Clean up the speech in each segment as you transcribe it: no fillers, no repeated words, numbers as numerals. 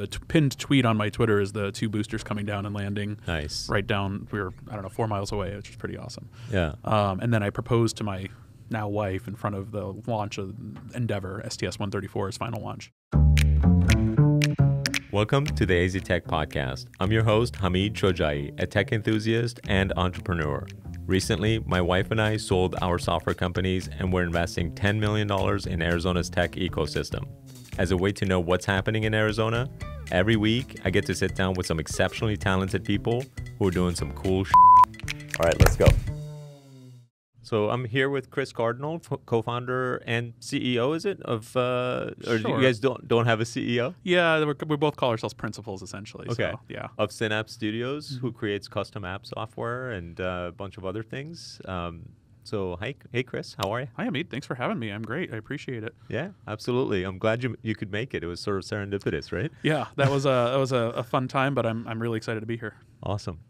The pinned tweet on my Twitter is the 2 boosters coming down and landing. Nice. Right down, we were, I don't know, 4 miles away, which is pretty awesome. Yeah. And then I proposed to my now wife in front of the launch of Endeavor STS-134's final launch. Welcome to the AZ Tech Podcast. I'm your host, Hamid Chojai, a tech enthusiast and entrepreneur. Recently, my wife and I sold our software companies and we're investing $10 million in Arizona's tech ecosystem. As a way to know what's happening in Arizona, every week I get to sit down with some exceptionally talented people who are doing some cool shit. All right, let's go. So I'm here with Chris Cardinal, co-founder and CEO, is it? Of or Sure. You guys don't have a CEO? Yeah, we both call ourselves principals, essentially. Okay. So, yeah. Of Synapse Studios, who creates custom app software and a bunch of other things. So hey Chris, how are you? Hi, Hamid. Thanks for having me. I'm great. I appreciate it. Yeah, absolutely. I'm glad you could make it. It was sort of serendipitous, right? Yeah, that was a fun time, but I'm really excited to be here. Awesome.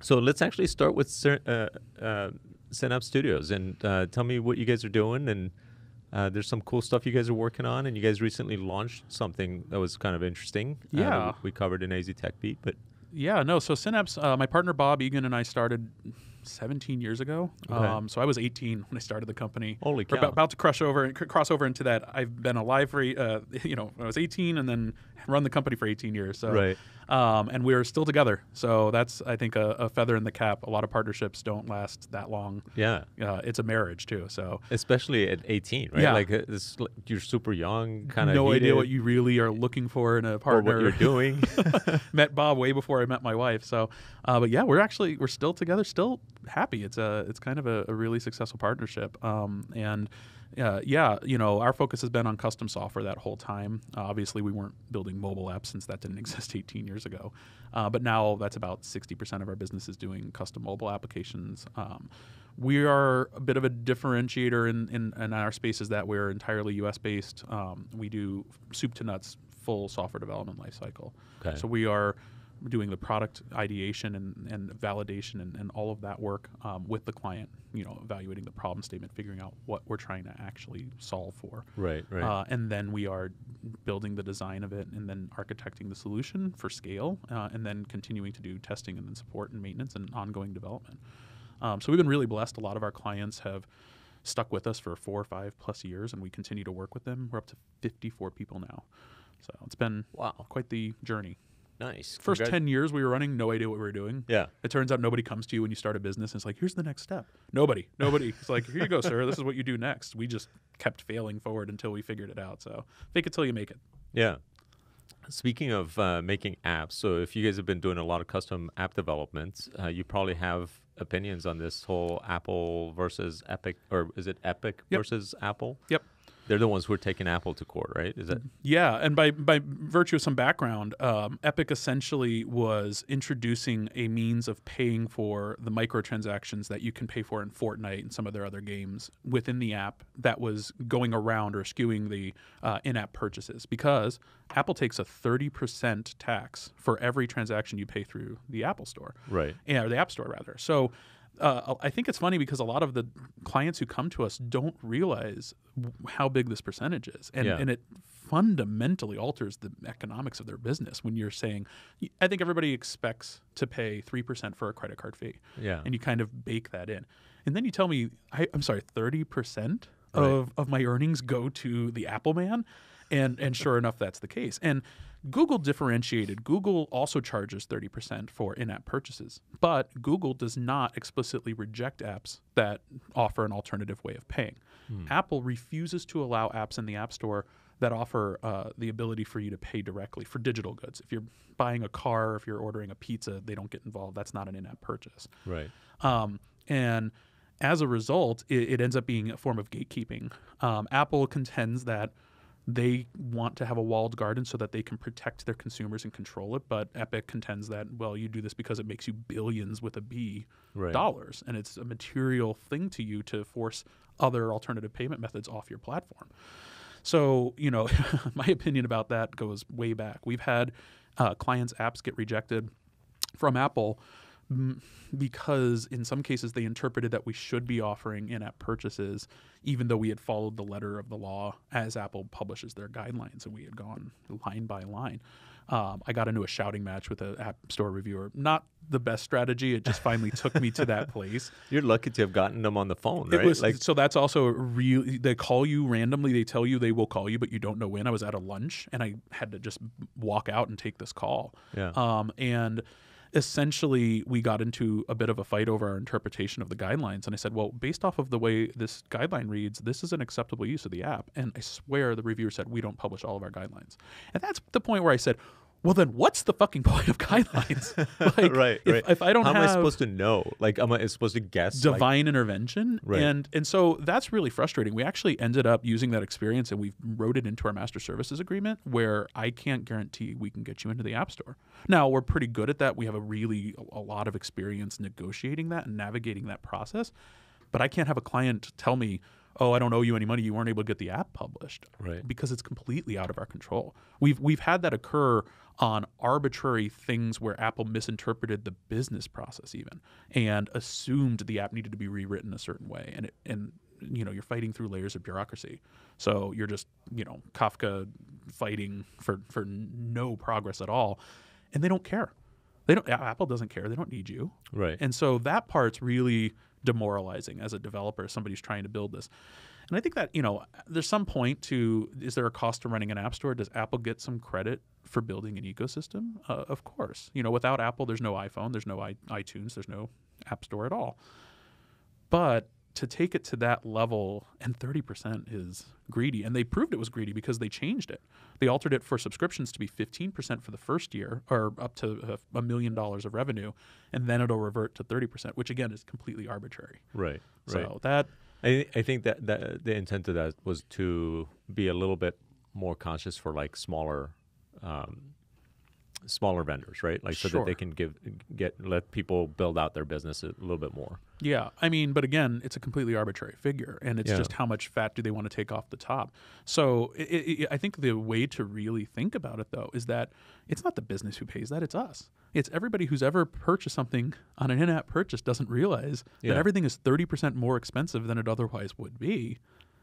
So let's actually start with Synapse Studios and tell me what you guys are doing. And there's some cool stuff you guys are working on, and you guys recently launched something that was kind of interesting. Yeah, that we covered in AZ Tech Beat, but yeah, no. So Synapse, my partner Bob Egan and I started 17 years ago. Okay. So I was 18 when I started the company. Holy cow! We're about to cross over into that. I've been alive for I was 18 and then run the company for 18 years. So right. And we're still together. So that's, I think, a feather in the cap. A lot of partnerships don't last that long. Yeah. It's a marriage too. So especially at 18, right? Yeah. Like you're super young, kind of no idea what you really are looking for in a partner. Or what you're doing. Met Bob way before I met my wife. So, but yeah, we're still together, still happy. It's kind of a really successful partnership. Our focus has been on custom software that whole time. Obviously, we weren't building mobile apps since that didn't exist 18 years ago. But now that's about 60% of our business is doing custom mobile applications. We are a bit of a differentiator in our space is that we're entirely US based. We do soup to nuts, full software development lifecycle. Okay. So we are doing the product ideation and validation and all of that work with the client, evaluating the problem statement, figuring out what we're trying to actually solve for. Right. And then we are building the design of it and then architecting the solution for scale and then continuing to do testing and then support and maintenance and ongoing development. So we've been really blessed. A lot of our clients have stuck with us for 4 or 5+ years, and we continue to work with them. We're up to 54 people now. So it's been quite the journey. Nice. First 10 years we were running, no idea what we were doing. Yeah. It turns out nobody comes to you when you start a business and it's like, here's the next step. Nobody. It's like, here you go, sir. This is what you do next. We just kept failing forward until we figured it out. So fake it till you make it. Yeah. Speaking of making apps, so if you guys have been doing a lot of custom app development, you probably have opinions on this whole Apple versus Epic, or is it Epic versus Apple? Yep. They're the ones who are taking Apple to court, right? Is that? Yeah, and by virtue of some background, Epic essentially was introducing a means of paying for the microtransactions that you can pay for in Fortnite and some of their other games within the app that was going around or skewing the in-app purchases, because Apple takes a 30% tax for every transaction you pay through the Apple Store. Right. Or the App Store, rather. So I think it's funny because a lot of the clients who come to us don't realize how big this percentage is. And it fundamentally alters the economics of their business when you're saying, I think everybody expects to pay 3% for a credit card fee. Yeah. And you kind of bake that in. And then you tell me, I'm sorry, 30% of my earnings go to the Apple man? And sure enough, that's the case. And Google differentiated. Google also charges 30% for in-app purchases, but Google does not explicitly reject apps that offer an alternative way of paying. Apple refuses to allow apps in the App Store that offer the ability for you to pay directly for digital goods. If you're buying a car, if you're ordering a pizza, they don't get involved. That's not an in-app purchase. Right. And as a result, it ends up being a form of gatekeeping. Apple contends that they want to have a walled garden so that they can protect their consumers and control it. But Epic contends that, well, you do this because it makes you billions with a B dollars. And it's a material thing to you to force other alternative payment methods off your platform. So, my opinion about that goes way back. We've had clients' apps get rejected from Apple because in some cases they interpreted that we should be offering in-app purchases even though we had followed the letter of the law as Apple publishes their guidelines, and we had gone line by line. I got into a shouting match with an App Store reviewer. Not the best strategy. It just finally took me to that place. You're lucky to have gotten them on the phone, right? So that's also they call you randomly. They tell you they will call you, but you don't know when. I was at a lunch and I had to just walk out and take this call. Yeah. And essentially we got into a bit of a fight over our interpretation of the guidelines. And I said, well, based off of the way this guideline reads, this is an acceptable use of the app. And I swear the reviewer said, we don't publish all of our guidelines. And that's the point where I said, well, then what's the fucking point of guidelines? Like, right. If I don't How have... am I supposed to know? Like, am I supposed to guess? Divine intervention. Right. And so that's really frustrating. We actually ended up using that experience and we wrote it into our master services agreement where I can't guarantee we can get you into the App Store. Now, we're pretty good at that. We have a lot of experience negotiating that and navigating that process. But I can't have a client tell me, oh, I don't owe you any money. You weren't able to get the app published. Right. Because it's completely out of our control. We've had that occur on arbitrary things where Apple misinterpreted the business process even and assumed the app needed to be rewritten a certain way. And you're fighting through layers of bureaucracy. So you're just, Kafka fighting for no progress at all. And they don't care. Apple doesn't care. They don't need you. Right. And so that part's really demoralizing as a developer, somebody who's trying to build this. And I think that, there's some point to, is there a cost to running an app store? Does Apple get some credit for building an ecosystem? Of course. Without Apple, there's no iPhone, there's no iTunes, there's no app store at all. But to take it to that level, and 30% is greedy. And they proved it was greedy because they changed it. They altered it for subscriptions to be 15% for the first year, or up to $1 million of revenue, and then it'll revert to 30%, which again is completely arbitrary. Right. So that... I think that the intent of that was to be a little bit more conscious for like smaller vendors, right? Like so that they can let people build out their business a little bit more. Yeah, but again, it's a completely arbitrary figure, and it's just how much fat do they want to take off the top. So I think the way to really think about it, though, is that it's not the business who pays that, it's us. It's everybody who's ever purchased something on an in-app purchase doesn't realize that everything is 30% more expensive than it otherwise would be,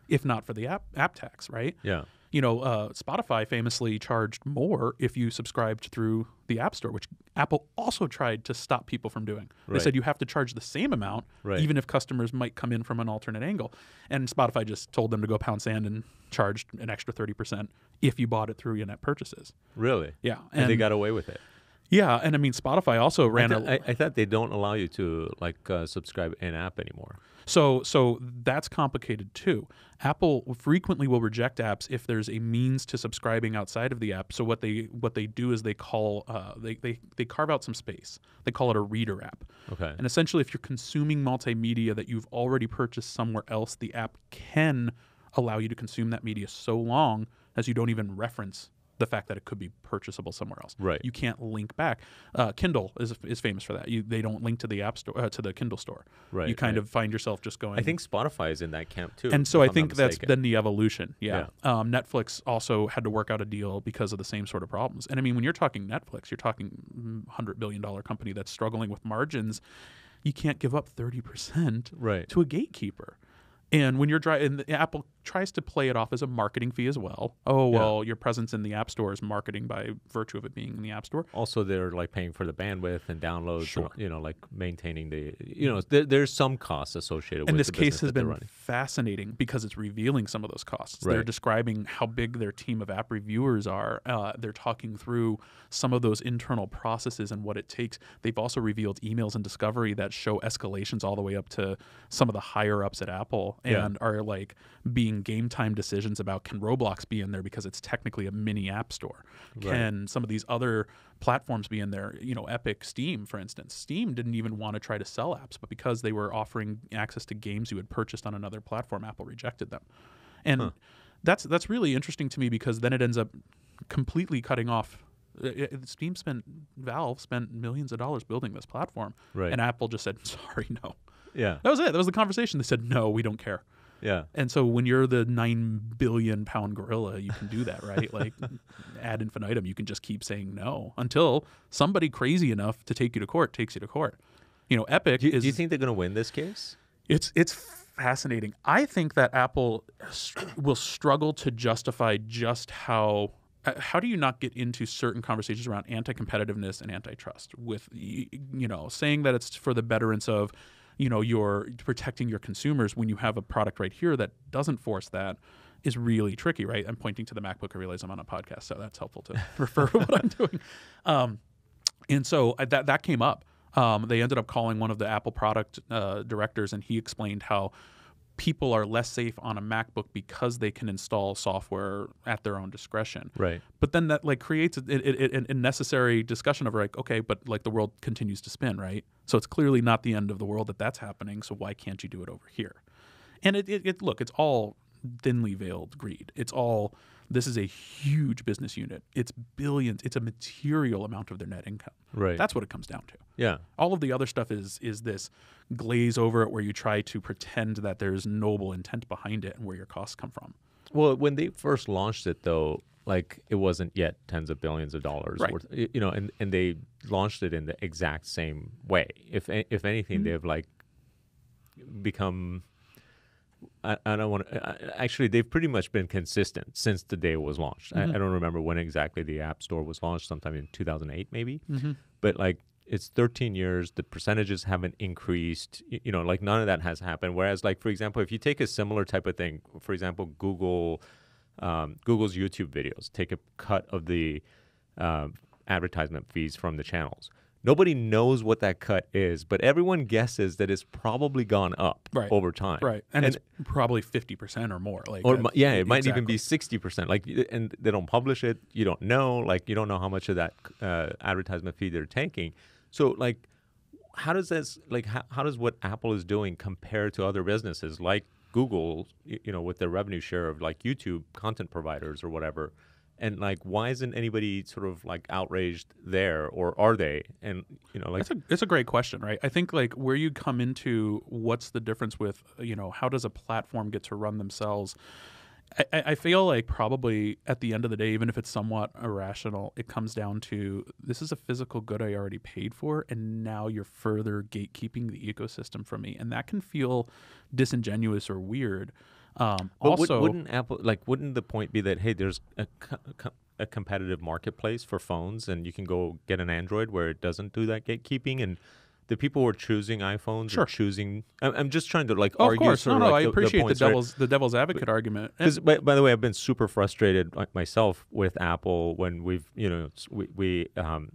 if not for the app tax, right? Yeah. Spotify famously charged more if you subscribed through the App Store, which Apple also tried to stop people from doing. They said you have to charge the same amount, even if customers might come in from an alternate angle. And Spotify just told them to go pound sand and charged an extra 30% if you bought it through in-app purchases. Really? Yeah. And they got away with it. Yeah, and Spotify also ran I thought they don't allow you to subscribe in-app anymore. So that's complicated too. Apple frequently will reject apps if there's a means to subscribing outside of the app. So what they do is they call they carve out some space. They call it a reader app. Okay. And essentially, if you're consuming multimedia that you've already purchased somewhere else, the app can allow you to consume that media so long as you don't even reference the fact that it could be purchasable somewhere else. Right. You can't link back. Kindle is famous for that. They don't link to the App Store to the Kindle store. Right. You kind of find yourself just going. I think Spotify is in that camp too. And so I think that's been the evolution. Yeah. Netflix also had to work out a deal because of the same sort of problems. And when you're talking Netflix, you're talking $100 billion company that's struggling with margins. You can't give up 30% to a gatekeeper. And when you're and Apple tries to play it off as a marketing fee as well. Oh, well, your presence in the App Store is marketing by virtue of it being in the App Store. Also, they're paying for the bandwidth and downloads. Sure. And, maintaining the, there's some costs associated with it. And this case has been fascinating because it's revealing some of those costs. Right. They're describing how big their team of app reviewers are. They're talking through some of those internal processes and what it takes. They've also revealed emails in Discovery that show escalations all the way up to some of the higher ups at Apple and are being game time decisions about, can Roblox be in there because it's technically a mini app store? Can some of these other platforms be in there? Epic, Steam, for instance. Steam didn't even want to try to sell apps, but because they were offering access to games you had purchased on another platform, Apple rejected them. And that's really interesting to me because then it ends up completely cutting off. Valve spent millions of dollars building this platform, and Apple just said, sorry, no. Yeah. That was it. That was the conversation. They said, no, we don't care. Yeah. And so when you're the 9 billion pound gorilla, you can do that, right? Ad infinitum, you can just keep saying no until somebody crazy enough to take you to court takes you to court. Epic do you think they're going to win this case? It's fascinating. I think that Apple will struggle to justify just how how do you not get into certain conversations around anti-competitiveness and antitrust with, saying that it's for the betterance of, you're protecting your consumers when you have a product right here that doesn't force that is really tricky, right? I'm pointing to the MacBook. I realize I'm on a podcast, so that's helpful to refer to what I'm doing. And so that came up. They ended up calling one of the Apple product directors, and he explained how people are less safe on a MacBook because they can install software at their own discretion. Right. But then that creates a necessary discussion of okay, but the world continues to spin, right? So it's clearly not the end of the world that's happening. So why can't you do it over here? And it's all thinly veiled greed. This is a huge business unit. It's billions. It's a material amount of their net income. Right. That's what it comes down to. Yeah. All of the other stuff is this glaze over it where you try to pretend that there's noble intent behind it and where your costs come from. Well, when they first launched it, though, it wasn't yet tens of billions of dollars right. worth, and they launched it in the exact same way. If anything, they've become. I don't want to. Actually, they've pretty much been consistent since the day it was launched. I don't remember when exactly the App Store was launched. Sometime in 2008, maybe. But it's 13 years. The percentages haven't increased. None of that has happened. Whereas, for example, if you take a similar type of thing, for example, Google's YouTube videos, take a cut of the advertisement fees from the channels. Nobody knows what that cut is, but everyone guesses that it's probably gone up over time. Right, and it's probably 50% or more. It might even be 60%. And they don't publish it. You don't know. You don't know how much of that advertisement fee they're taking. So, how does this? How does what Apple is doing compare to other businesses like Google? With their revenue share of YouTube content providers or whatever. And why isn't anybody sort of outraged there, or are they? And it's a great question, right? I think where you come into what's the difference with how does a platform get to run themselves? I feel probably at the end of the day, even if it's somewhat irrational, it comes down to this is a physical good I already paid for, and now you're further gatekeeping the ecosystem from me, and that can feel disingenuous or weird. But also, wouldn't Apple wouldn't the point be that hey, there's a competitive marketplace for phones, and you can go get an Android where it doesn't do that gatekeeping, and the people who are choosing iPhones are choosing. I'm just trying to argue. Of course, sort of I appreciate points, the devil's advocate argument. Because by the way, I've been super frustrated myself with Apple when we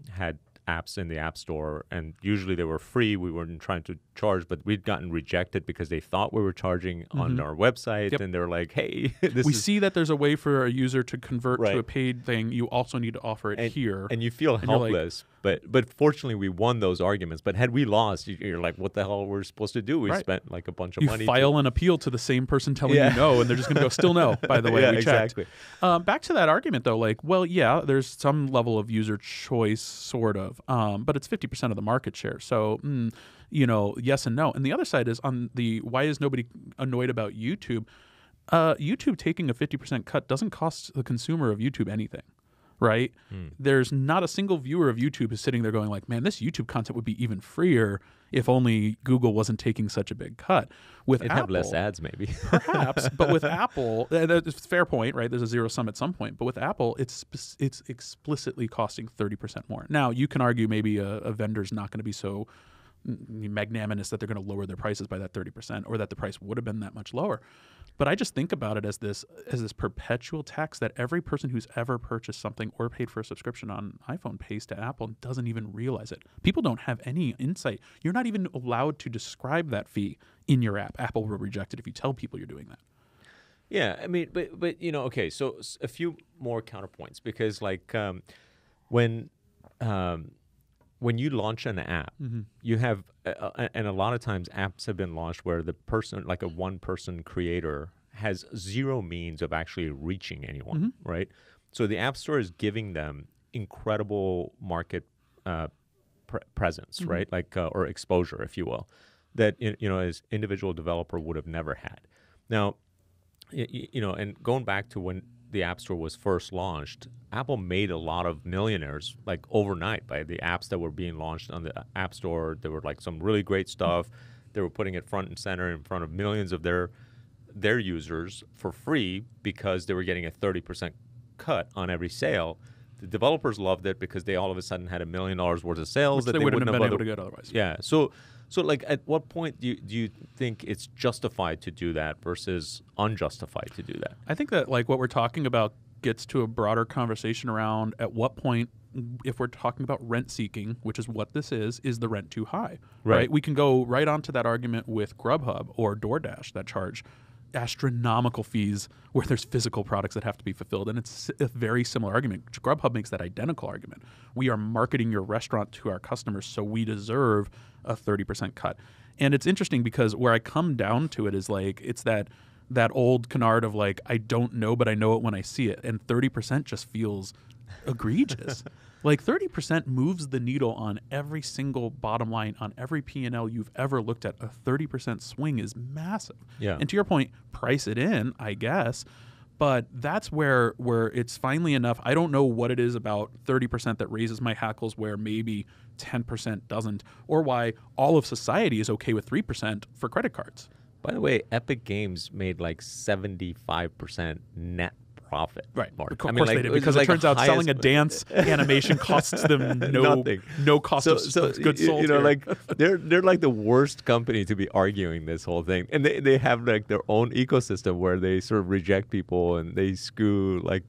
had apps in the App Store, and usually they were free. We weren't trying to charge, but we'd gotten rejected because they thought we were charging on our website, and they were like, hey, we see that there's a way for a user to convert to a paid thing. You also need to offer it here. And you feel helpless. But fortunately, we won those arguments. But had we lost, you're like, what the hell were we supposed to do? We spent a bunch of money. You file an appeal to the same person telling you no, and they're just going to go, still no, by the way, we checked. Exactly. Back to that argument, though, there's some level of user choice, sort of, but it's 50% of the market share. So, yes and no. And the other side is on the why is nobody annoyed about YouTube? YouTube taking a 50% cut doesn't cost the consumer of YouTube anything. Right? There's not a single viewer of YouTube who's sitting there going man, this YouTube content would be even freer if only Google wasn't taking such a big cut. With It'd Apple, have less ads, maybe. Perhaps, but with Apple, that's a fair point, right? There's a zero sum at some point. But with Apple, it's explicitly costing 30% more. Now, you can argue maybe a vendor's not going to be so magnanimous that they're going to lower their prices by that 30%, or that the price would have been that much lower. But I just think about it as this perpetual tax that every person who's ever purchased something or paid for a subscription on iPhone pays to Apple and doesn't even realize it. People don't have any insight. You're not even allowed to describe that fee in your app. Apple will reject it if you tell people you're doing that. Yeah, I mean, but okay, so a few more counterpoints, because when you launch an app, you have, and a lot of times apps have been launched where the person, a one-person creator, has zero means of actually reaching anyone, right? So the App Store is giving them incredible market presence, right? Or exposure, if you will, that as individual developer would have never had. Now, and going back to when the App Store was first launched, Apple made a lot of millionaires overnight by the apps that were being launched on the App Store. There were some really great stuff. They were putting it front and center in front of millions of their users for free because they were getting a 30% cut on every sale. The developers loved it because they all of a sudden had $1 million worth of sales Which that they wouldn't have been other- able to get otherwise. Yeah. So like, at what point do you think it's justified to do that versus unjustified to do that? I think that like what we're talking about gets to a broader conversation around at what point, if we're talking about rent seeking, which is what this is the rent too high? Right. We can go right onto that argument with Grubhub or DoorDash that charge astronomical fees where there's physical products that have to be fulfilled. And it's a very similar argument. Grubhub makes that identical argument. We are marketing your restaurant to our customers, so we deserve a 30% cut. And it's interesting because where I come down to it is like, it's that old canard of like, I don't know, but I know it when I see it. And 30% just feels egregious. Like 30% moves the needle on every single bottom line, on every P&L you've ever looked at. A 30% swing is massive. Yeah. And to your point, price it in, I guess. But that's where it's finally enough. I don't know what it is about 30% that raises my hackles where maybe 10% doesn't, or why all of society is okay with 3% for credit cards. By the way, Epic Games made like 75% net profit. Right. Mark. Of course they did, because it turns out selling a dance animation costs them nothing. No cost of goods sold. You know, here. like they're like the worst company to be arguing this whole thing, and they have like their own ecosystem where they sort of reject people and they screw like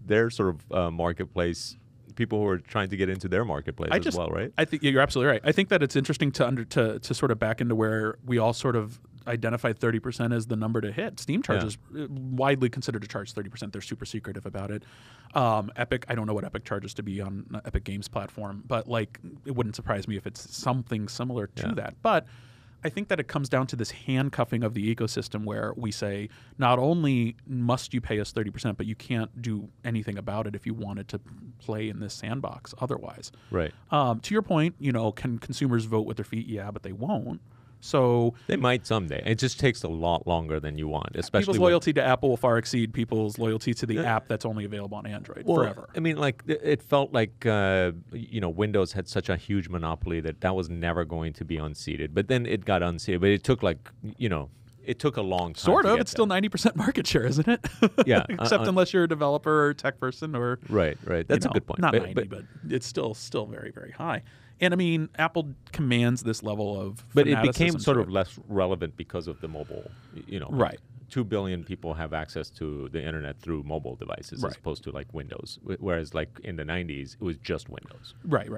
their sort of marketplace. People who are trying to get into their marketplace as well, right? I think you're absolutely right. I think that it's interesting to sort of back into where we all sort of identified 30% as the number to hit. Steam charges widely considered to charge 30%. They're super secretive about it. Epic, I don't know what Epic charges to be on Epic Games platform, but like it wouldn't surprise me if it's something similar to that. But I think that it comes down to this handcuffing of the ecosystem where we say not only must you pay us 30%, but you can't do anything about it if you wanted to play in this sandbox otherwise. Right. To your point, you know, can consumers vote with their feet? Yeah, but they won't. So they might someday. It just takes a lot longer than you want, especially people's loyalty to Apple will far exceed people's loyalty to the app that's only available on Android forever. I mean, like it felt like you know, Windows had such a huge monopoly that was never going to be unseated. But then it got unseated. But it took like, you know, it took a long time. Sort of. It's still 90% market share, isn't it? Yeah. Except unless you're a developer or a tech person or right. That's a good point. Not 90, but it's still very, very high. And I mean, Apple commands this level of but it became sort of it. less relevant because of the mobile, you know. Right. 2 billion people have access to the internet through mobile devices as opposed to like Windows. Whereas like in the 90s, it was just Windows. Right.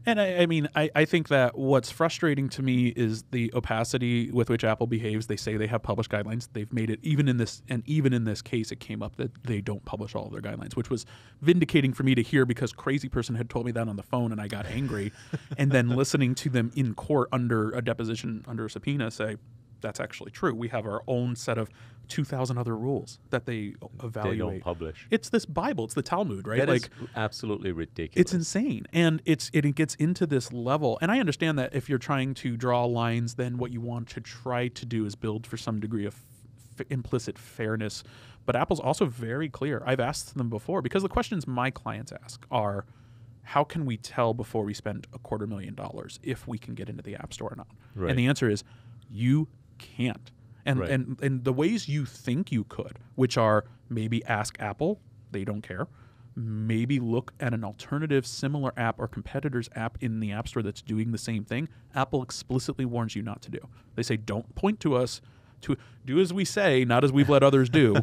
And I mean, I think that what's frustrating to me is the opacity with which Apple behaves. They say they have published guidelines. They've made it even in this case, it came up that they don't publish all of their guidelines, which was vindicating for me to hear because crazy person had told me that on the phone and I got angry. And then listening to them in court under a deposition, under a subpoena say, that's actually true. We have our own set of 2,000 other rules that they evaluate. They don't publish. It's this Bible. It's the Talmud, right? That is absolutely ridiculous. It's insane. And it gets into this level. And I understand that if you're trying to draw lines, then what you want to try to do is build for some degree of implicit fairness. But Apple's also very clear. I've asked them before, because the questions my clients ask are, how can we tell before we spend $250,000 if we can get into the App Store or not? Right. And the answer is, you can't. And, right. and the ways you think you could, which are maybe ask Apple, they don't care. Maybe look at an alternative similar app or competitor's app in the App Store that's doing the same thing. Apple explicitly warns you not to do. They say, don't point to us, to do as we say, not as we've let others do.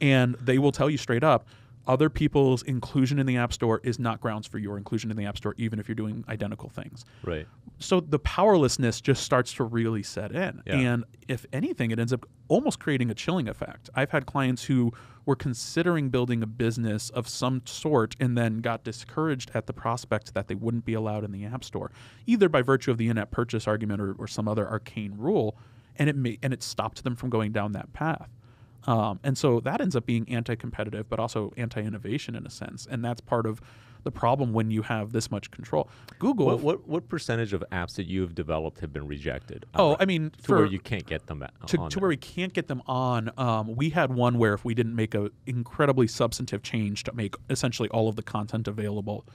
And they will tell you straight up, other people's inclusion in the App Store is not grounds for your inclusion in the App Store, even if you're doing identical things. Right. So the powerlessness just starts to really set in. Yeah. And if anything, it ends up almost creating a chilling effect. I've had clients who were considering building a business of some sort and then got discouraged at the prospect that they wouldn't be allowed in the App Store, either by virtue of the in-app purchase argument or some other arcane rule, and it stopped them from going down that path. And so that ends up being anti-competitive, but also anti-innovation in a sense. And that's part of the problem when you have this much control. Google. What percentage of apps that you've developed have been rejected? I mean, to where you can't get them to where we can't get them on. We had one where if we didn't make an incredibly substantive change to make essentially all of the content available,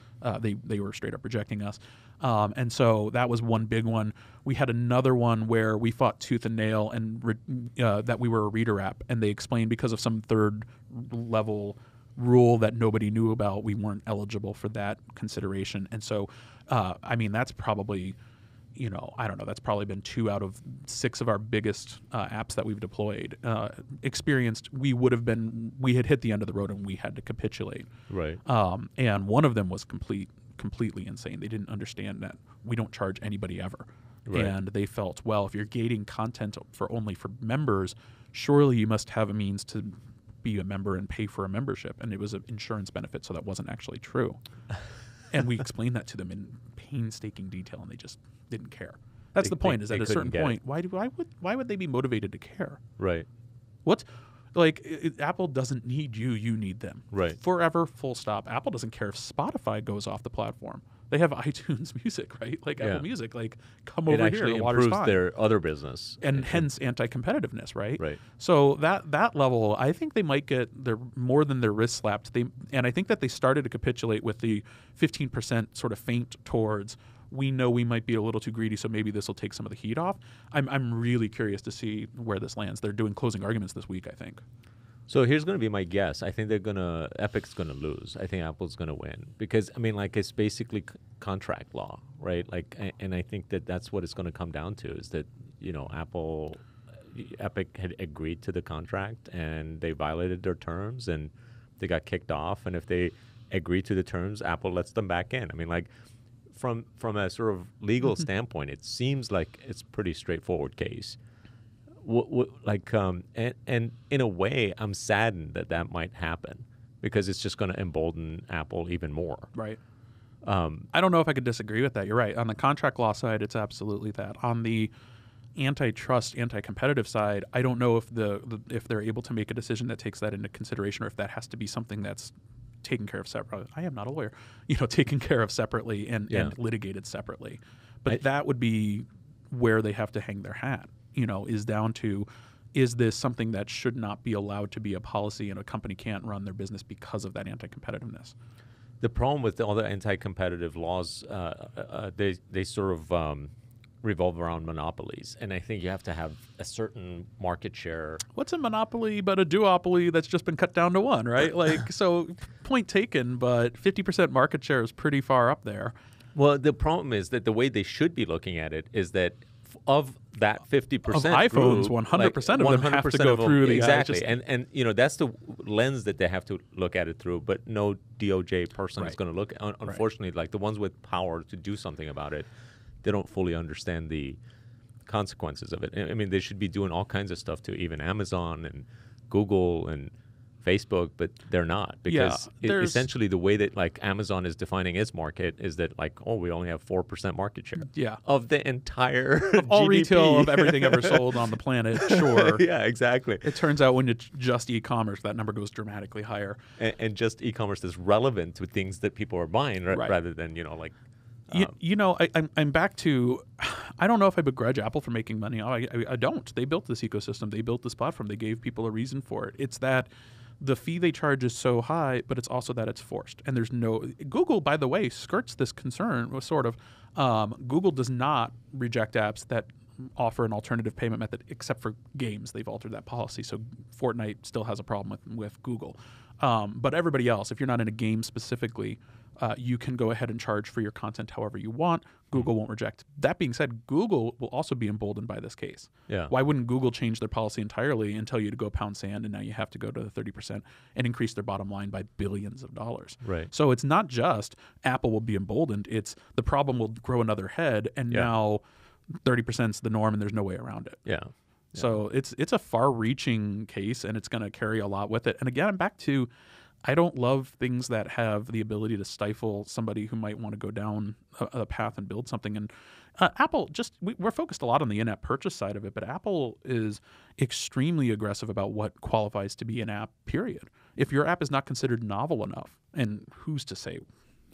they were straight up rejecting us. And so that was one big one. We had another one where we fought tooth and nail and that we were a reader app, and they explained because of some third level rule that nobody knew about. We weren't eligible for that consideration. And so, I mean, that's probably, I don't know, that's probably been 2 out of 6 of our biggest apps that we've deployed. Experienced, we had hit the end of the road and we had to capitulate. Right. And one of them was completely insane. They didn't understand that we don't charge anybody ever. Right. And they felt, well, if you're gating content only for members, surely you must have a means to be a member and pay for a membership. And it was an insurance benefit, so that wasn't actually true. And we explained that to them in painstaking detail, and they just didn't care. That's the point, is at a certain point, why would they be motivated to care? Right. Apple doesn't need you, you need them. Right. Forever, full stop. Apple doesn't care if Spotify goes off the platform. They have iTunes Music, right? Apple Music, come over here. It actually improves their other business. And hence anti-competitiveness, right? Right. So that level, I think they might get more than their wrist slapped. And I think that they started to capitulate with the 15% sort of feint towards, we know we might be a little too greedy, so maybe this will take some of the heat off. I'm really curious to see where this lands. They're doing closing arguments this week, I think. So here's going to be my guess. I think Epic's going to lose. I think Apple's going to win because, it's basically contract law, right? And I think that's what it's going to come down to is that, Epic had agreed to the contract and they violated their terms and they got kicked off. And if they agree to the terms, Apple lets them back in. From a sort of legal standpoint, it seems like it's a pretty straightforward case. And in a way, I'm saddened that might happen because it's just going to embolden Apple even more. Right. I don't know if I could disagree with that. You're right. On the contract law side, it's absolutely that. On the antitrust, anti-competitive side, I don't know if if they're able to make a decision that takes that into consideration, or if that has to be something that's taken care of separately. I am not a lawyer. Taken care of separately and litigated separately. But that would be where they have to hang their hat. Is down to, is this something that should not be allowed to be a policy and a company can't run their business because of that anti-competitiveness? The problem with all the anti-competitive laws, they sort of revolve around monopolies. And I think you have to have a certain market share. What's a monopoly but a duopoly that's just been cut down to 1, right? So point taken, but 50% market share is pretty far up there. Well, the problem is that the way they should be looking at it is that of that 50% of iPhones, 100% of them have to go through the exactly, and that's the lens that they have to look at it through. But no DOJ person is going to look. Unfortunately, the ones with power to do something about it, they don't fully understand the consequences of it. They should be doing all kinds of stuff to even Amazon and Google and Facebook, but they're not, because essentially the way that Amazon is defining its market is that we only have 4% market share of the entire of all GDP. Retail of everything ever sold on the planet. Sure. Yeah, exactly. It turns out when it's just e-commerce, that number goes dramatically higher. And just e-commerce that's relevant to things that people are buying rather than I'm back to, I don't know if I begrudge Apple for making money. I don't. They built this ecosystem. They built this platform. They gave people a reason for it. It's that the fee they charge is so high, but it's also that it's forced. And there's Google, by the way, skirts this concern, sort of. Google does not reject apps that offer an alternative payment method except for games. They've altered that policy. So Fortnite still has a problem with Google. But everybody else, if you're not in a game specifically, you can go ahead and charge for your content however you want. Google won't reject. That being said, Google will also be emboldened by this case. Yeah. Why wouldn't Google change their policy entirely and tell you to go pound sand, and now you have to go to the 30% and increase their bottom line by billions of dollars? Right. So it's not just Apple will be emboldened. It's the problem will grow another head, and now 30% is the norm, and there's no way around it. Yeah. So it's a far-reaching case, and it's going to carry a lot with it. And again, I'm back to, I don't love things that have the ability to stifle somebody who might want to go down a path and build something. And Apple, we're focused a lot on the in-app purchase side of it, but Apple is extremely aggressive about what qualifies to be an app, period. If your app is not considered novel enough, and who's to say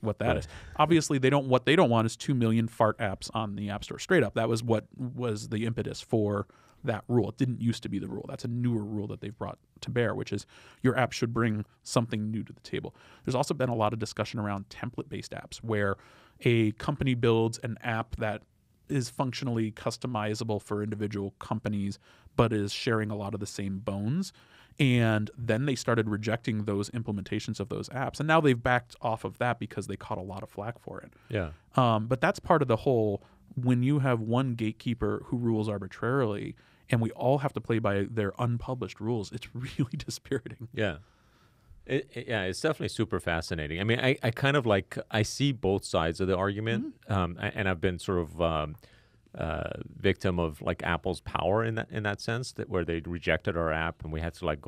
what that is? Obviously, what they don't want is 2 million fart apps on the App Store, straight up. That was what was the impetus for that rule. It didn't used to be the rule. That's a newer rule that they've brought to bear, which is your app should bring something new to the table. There's also been a lot of discussion around template-based apps, where a company builds an app that is functionally customizable for individual companies, but is sharing a lot of the same bones. And then they started rejecting those implementations of those apps. And now they've backed off of that because they caught a lot of flack for it. Yeah. But that's part of the whole, when you have one gatekeeper who rules arbitrarily and we all have to play by their unpublished rules, it's really dispiriting. Yeah. It's definitely super fascinating. I mean, I kind of like, I see both sides of the argument, and I've been sort of victim of like Apple's power in that sense, that where they rejected our app and we had to like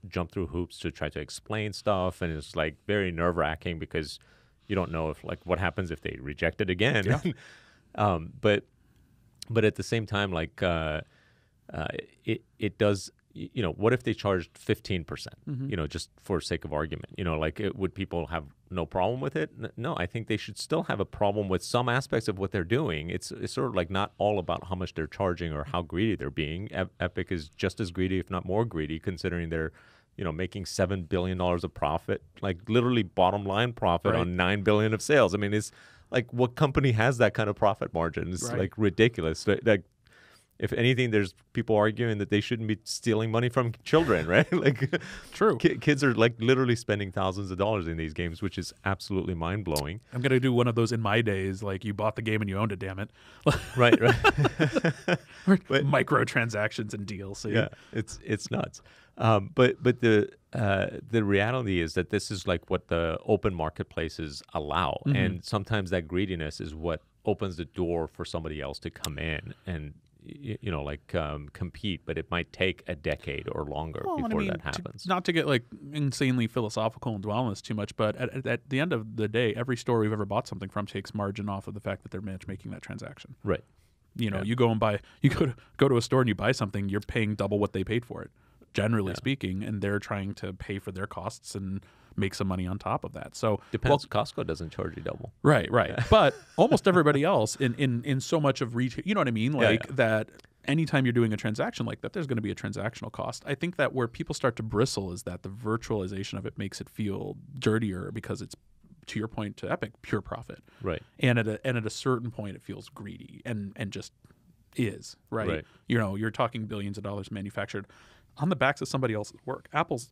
jump through hoops to try to explain stuff, and it's like very nerve-wracking because you don't know if like what happens if they reject it again. Yeah. But at the same time, like it does. You know, what if they charged 15%? You know, just for sake of argument. You know, like would people have no problem with it? No, I think they should still have a problem with some aspects of what they're doing. It's sort of like not all about how much they're charging or how greedy they're being. Epic is just as greedy, if not more greedy, considering they're, you know, making $7 billion of profit, like literally bottom line profit on $9 billion of sales. I mean, it's like, what company has that kind of profit margin? It's like ridiculous. Like, if anything, there's people arguing that they shouldn't be stealing money from children, right? Like, true. Kids are like literally spending thousands of dollars in these games, which is absolutely mind blowing. I'm gonna do one of those in my days, like you bought the game and you owned it, damn it. Right. But microtransactions and DLC. Yeah, it's nuts. But the reality is that this is like what the open marketplaces allow, and sometimes that greediness is what opens the door for somebody else to come in and, you know, like compete, but it might take a decade or longer before that happens. Not to get like insanely philosophical and dwell on this too much, but at the end of the day, every store we've ever bought something from takes margin off of the fact that they're matchmaking that transaction. Right. You know, you go to a store and you buy something, you're paying double what they paid for it, generally speaking, and they're trying to pay for their costs and make some money on top of that. So depends. Costco doesn't charge you double. Right. But almost everybody else in so much of retail, you know what I mean? Like that anytime you're doing a transaction like that, there's going to be a transactional cost. I think that where people start to bristle is that the virtualization of it makes it feel dirtier because it's, to your point, to Epic, pure profit. Right. And at a certain point, it feels greedy and just is, right? You know, you're talking billions of dollars manufactured on the backs of somebody else's work. Apple's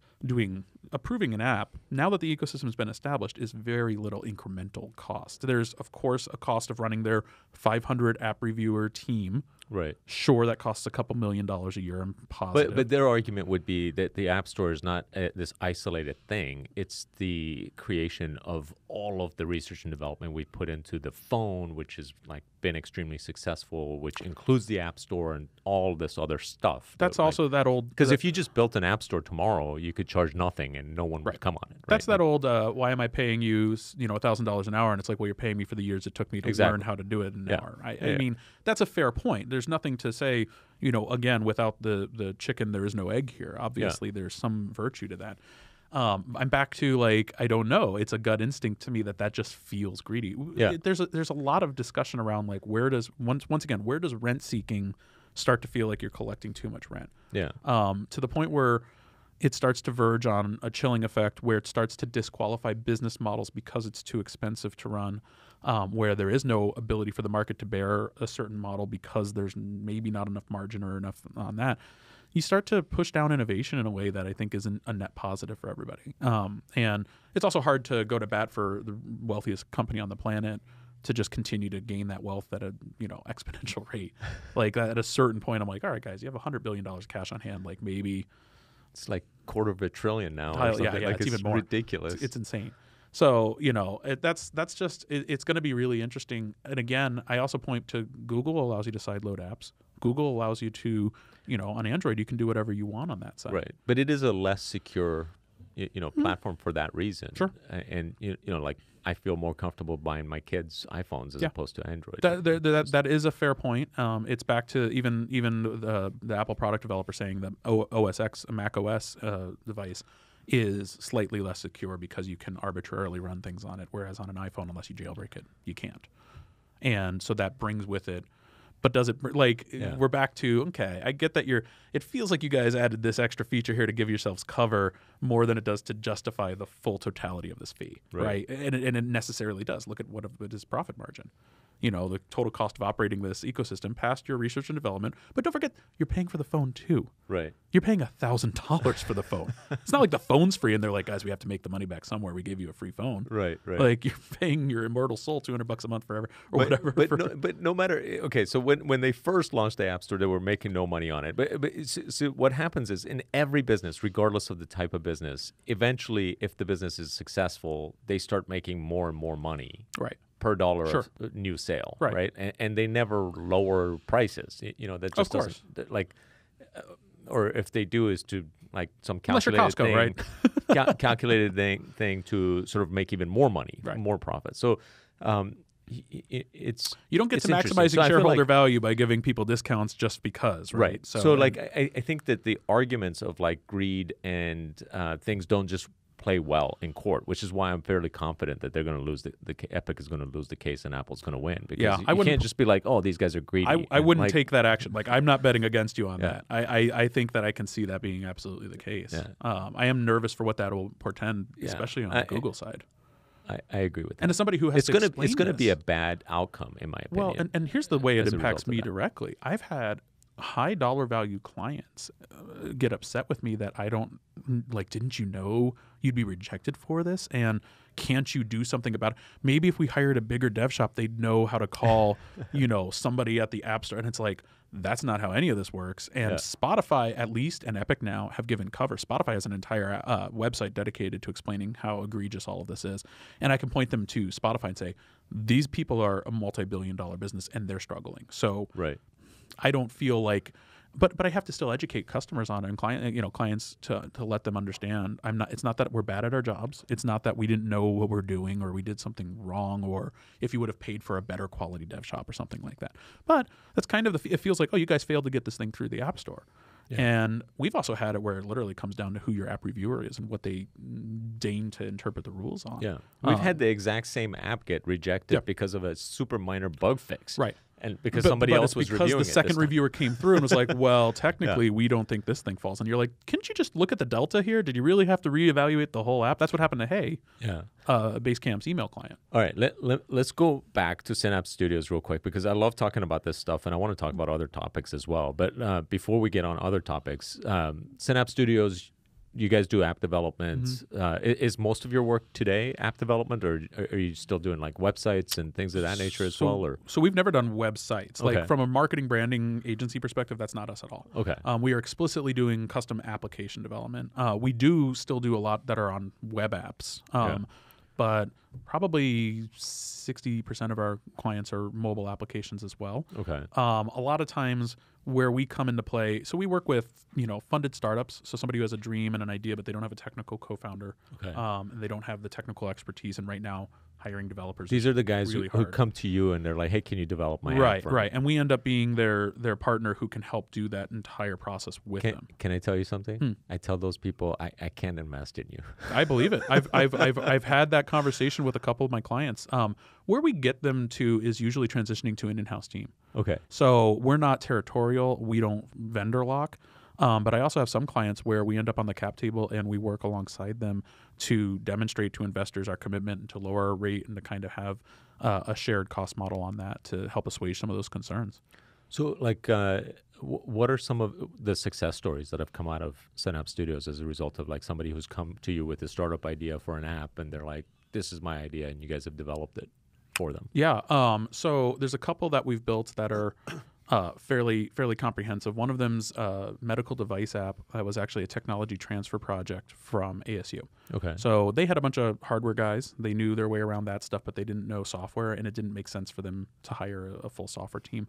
approving an app, now that the ecosystem has been established, is very little incremental cost. There's, of course, a cost of running their 500 app reviewer team. Right. Sure, that costs a couple $1 million a year. I'm positive. But their argument would be that the App Store is not this isolated thing. It's the creation of all of the research and development we put into the phone, which has like been extremely successful, which includes the App Store and all this other stuff. That's also that old... Because if you just built an App Store tomorrow, you could charge nothing and no one would come on it. Right? That's that old, why am I paying you, $1,000 an hour? And it's like, well, you're paying me for the years it took me to learn how to do it in an hour. I mean, that's a fair point. There's nothing to say, again, without the chicken, there is no egg here. Obviously, there's some virtue to that. I'm back to like, I don't know. It's a gut instinct to me that just feels greedy. Yeah. There's a lot of discussion around like where does rent seeking start to feel like you're collecting too much rent? Yeah. To the point where it starts to verge on a chilling effect where it starts to disqualify business models because it's too expensive to run, where there is no ability for the market to bear a certain model because there's maybe not enough margin or enough on that. You start to push down innovation in a way that I think is a net positive for everybody. And it's also hard to go to bat for the wealthiest company on the planet to just continue to gain that wealth at a exponential rate. Like at a certain point, I'm like, all right, guys, you have $100 billion cash on hand. Like maybe it's like $250 billion now. Or something. Yeah, like it's even more ridiculous. It's insane. So that's just it's going to be really interesting. And again, I also point to Google allows you to sideload apps. Google allows you to, on Android, you can do whatever you want on that side. Right, but it is a less secure, platform for that reason. Sure. And like I feel more comfortable buying my kids iPhones as opposed to Android. That is a fair point. It's back to even the Apple product developer saying that OS X, a Mac OS device, is slightly less secure because you can arbitrarily run things on it, whereas on an iPhone, unless you jailbreak it, you can't. And so that brings with it. But does it, we're back to, okay, I get that it feels like you guys added this extra feature here to give yourselves cover more than it does to justify the full totality of this fee, right? And it necessarily does. Look at what is profit margin. the total cost of operating this ecosystem past your research and development. But don't forget, you're paying for the phone too. Right. You're paying $1,000 for the phone. It's not like the phone's free and they're like, guys, we have to make the money back somewhere. We gave you a free phone. Right. Like you're paying your immortal soul $200 a month forever or whatever. But no matter. Okay, so when they first launched the App Store, they were making no money on it. But so what happens is in every business, regardless of the type of business, eventually, if the business is successful, they start making more and more money. Right. Per dollar of new sale, right? And they never lower prices. That just doesn't like. Or if they do, is to like some calculated Costco, thing, right? calculated thing to sort of make even more money, more profit. So it's you don't get to maximizing shareholder value by giving people discounts just because, right? So like I think that the arguments of like greed and things don't just play well in court, which is why I'm fairly confident that they're going to lose the Epic is going to lose the case and Apple's going to win, because you can't just be like, oh, these guys are greedy. I wouldn't take that action. Like, I'm not betting against you on that. I think that I can see that being absolutely the case. I am nervous for what that will portend, especially on the Google side. I agree with that. And as somebody who has to explain it's going to be a bad outcome, in my opinion. Well, and here's the way it impacts me directly. I've had high dollar value clients get upset with me that I don't didn't you know you'd be rejected for this, and can't you do something about it? Maybe if we hired a bigger dev shop, they'd know how to call somebody at the App Store. And it's like, that's not how any of this works. And Spotify, at least, and Epic now have given cover. Spotify has an entire website dedicated to explaining how egregious all of this is. And I can point them to Spotify and say, these people are a multi-billion-dollar business and they're struggling. So I don't feel like, but I have to still educate customers on it and clients to let them understand. It's not that we're bad at our jobs. It's not that we didn't know what we're doing or we did something wrong, or if you would have paid for a better quality dev shop or something like that. But that's kind of it feels like, oh, you guys failed to get this thing through the App Store. And we've also had it where it literally comes down to who your app reviewer is and what they deign to interpret the rules on. We've had the exact same app get rejected because of a super minor bug fix. Right. And because somebody else was reviewing it. Because the second reviewer came through and was like, well, technically, we don't think this thing falls. And you're like, couldn't you just look at the delta here? Did you really have to reevaluate the whole app? That's what happened to Basecamp's email client. All right, let's go back to Synapse Studios real quick, because I love talking about this stuff and I want to talk about other topics as well. But before we get on other topics, Synapse Studios, you guys do app development. Is most of your work today app development, or are you still doing like websites and things of that nature as well? Or so we've never done websites. Like from a marketing branding agency perspective, that's not us at all. Okay. We are explicitly doing custom application development. We do still do a lot that are on web apps. But probably 60% of our clients are mobile applications as well. Okay. A lot of times where we come into play, so we work with funded startups. So somebody who has a dream and an idea, but they don't have a technical co-founder. Okay. And they don't have the technical expertise. And right now, hiring developers. These are the guys really who come to you and they're like, "Hey, can you develop my app for me?" Right. And we end up being their partner who can help do that entire process with them. Can I tell you something? I tell those people, I can't invest in you. I believe it. I've had that conversation with a couple of my clients. Where we get them to is usually transitioning to an in-house team. Okay. So we're not territorial. We don't vendor lock. But I also have some clients where we end up on the cap table and we work alongside them to demonstrate to investors our commitment and to lower our rate and to kind of have a shared cost model on that to help assuage some of those concerns. So, like, what are some of the success stories that have come out of Synapse Studios as a result of like somebody who's come to you with a startup idea for an app and they're like, "This is my idea," and you guys have developed it for them? Yeah. So there's a couple that we've built that are fairly comprehensive. One of them's a medical device app that was actually a technology transfer project from ASU. Okay. So they had a bunch of hardware guys. They knew their way around that stuff, but they didn't know software, and it didn't make sense for them to hire a full software team.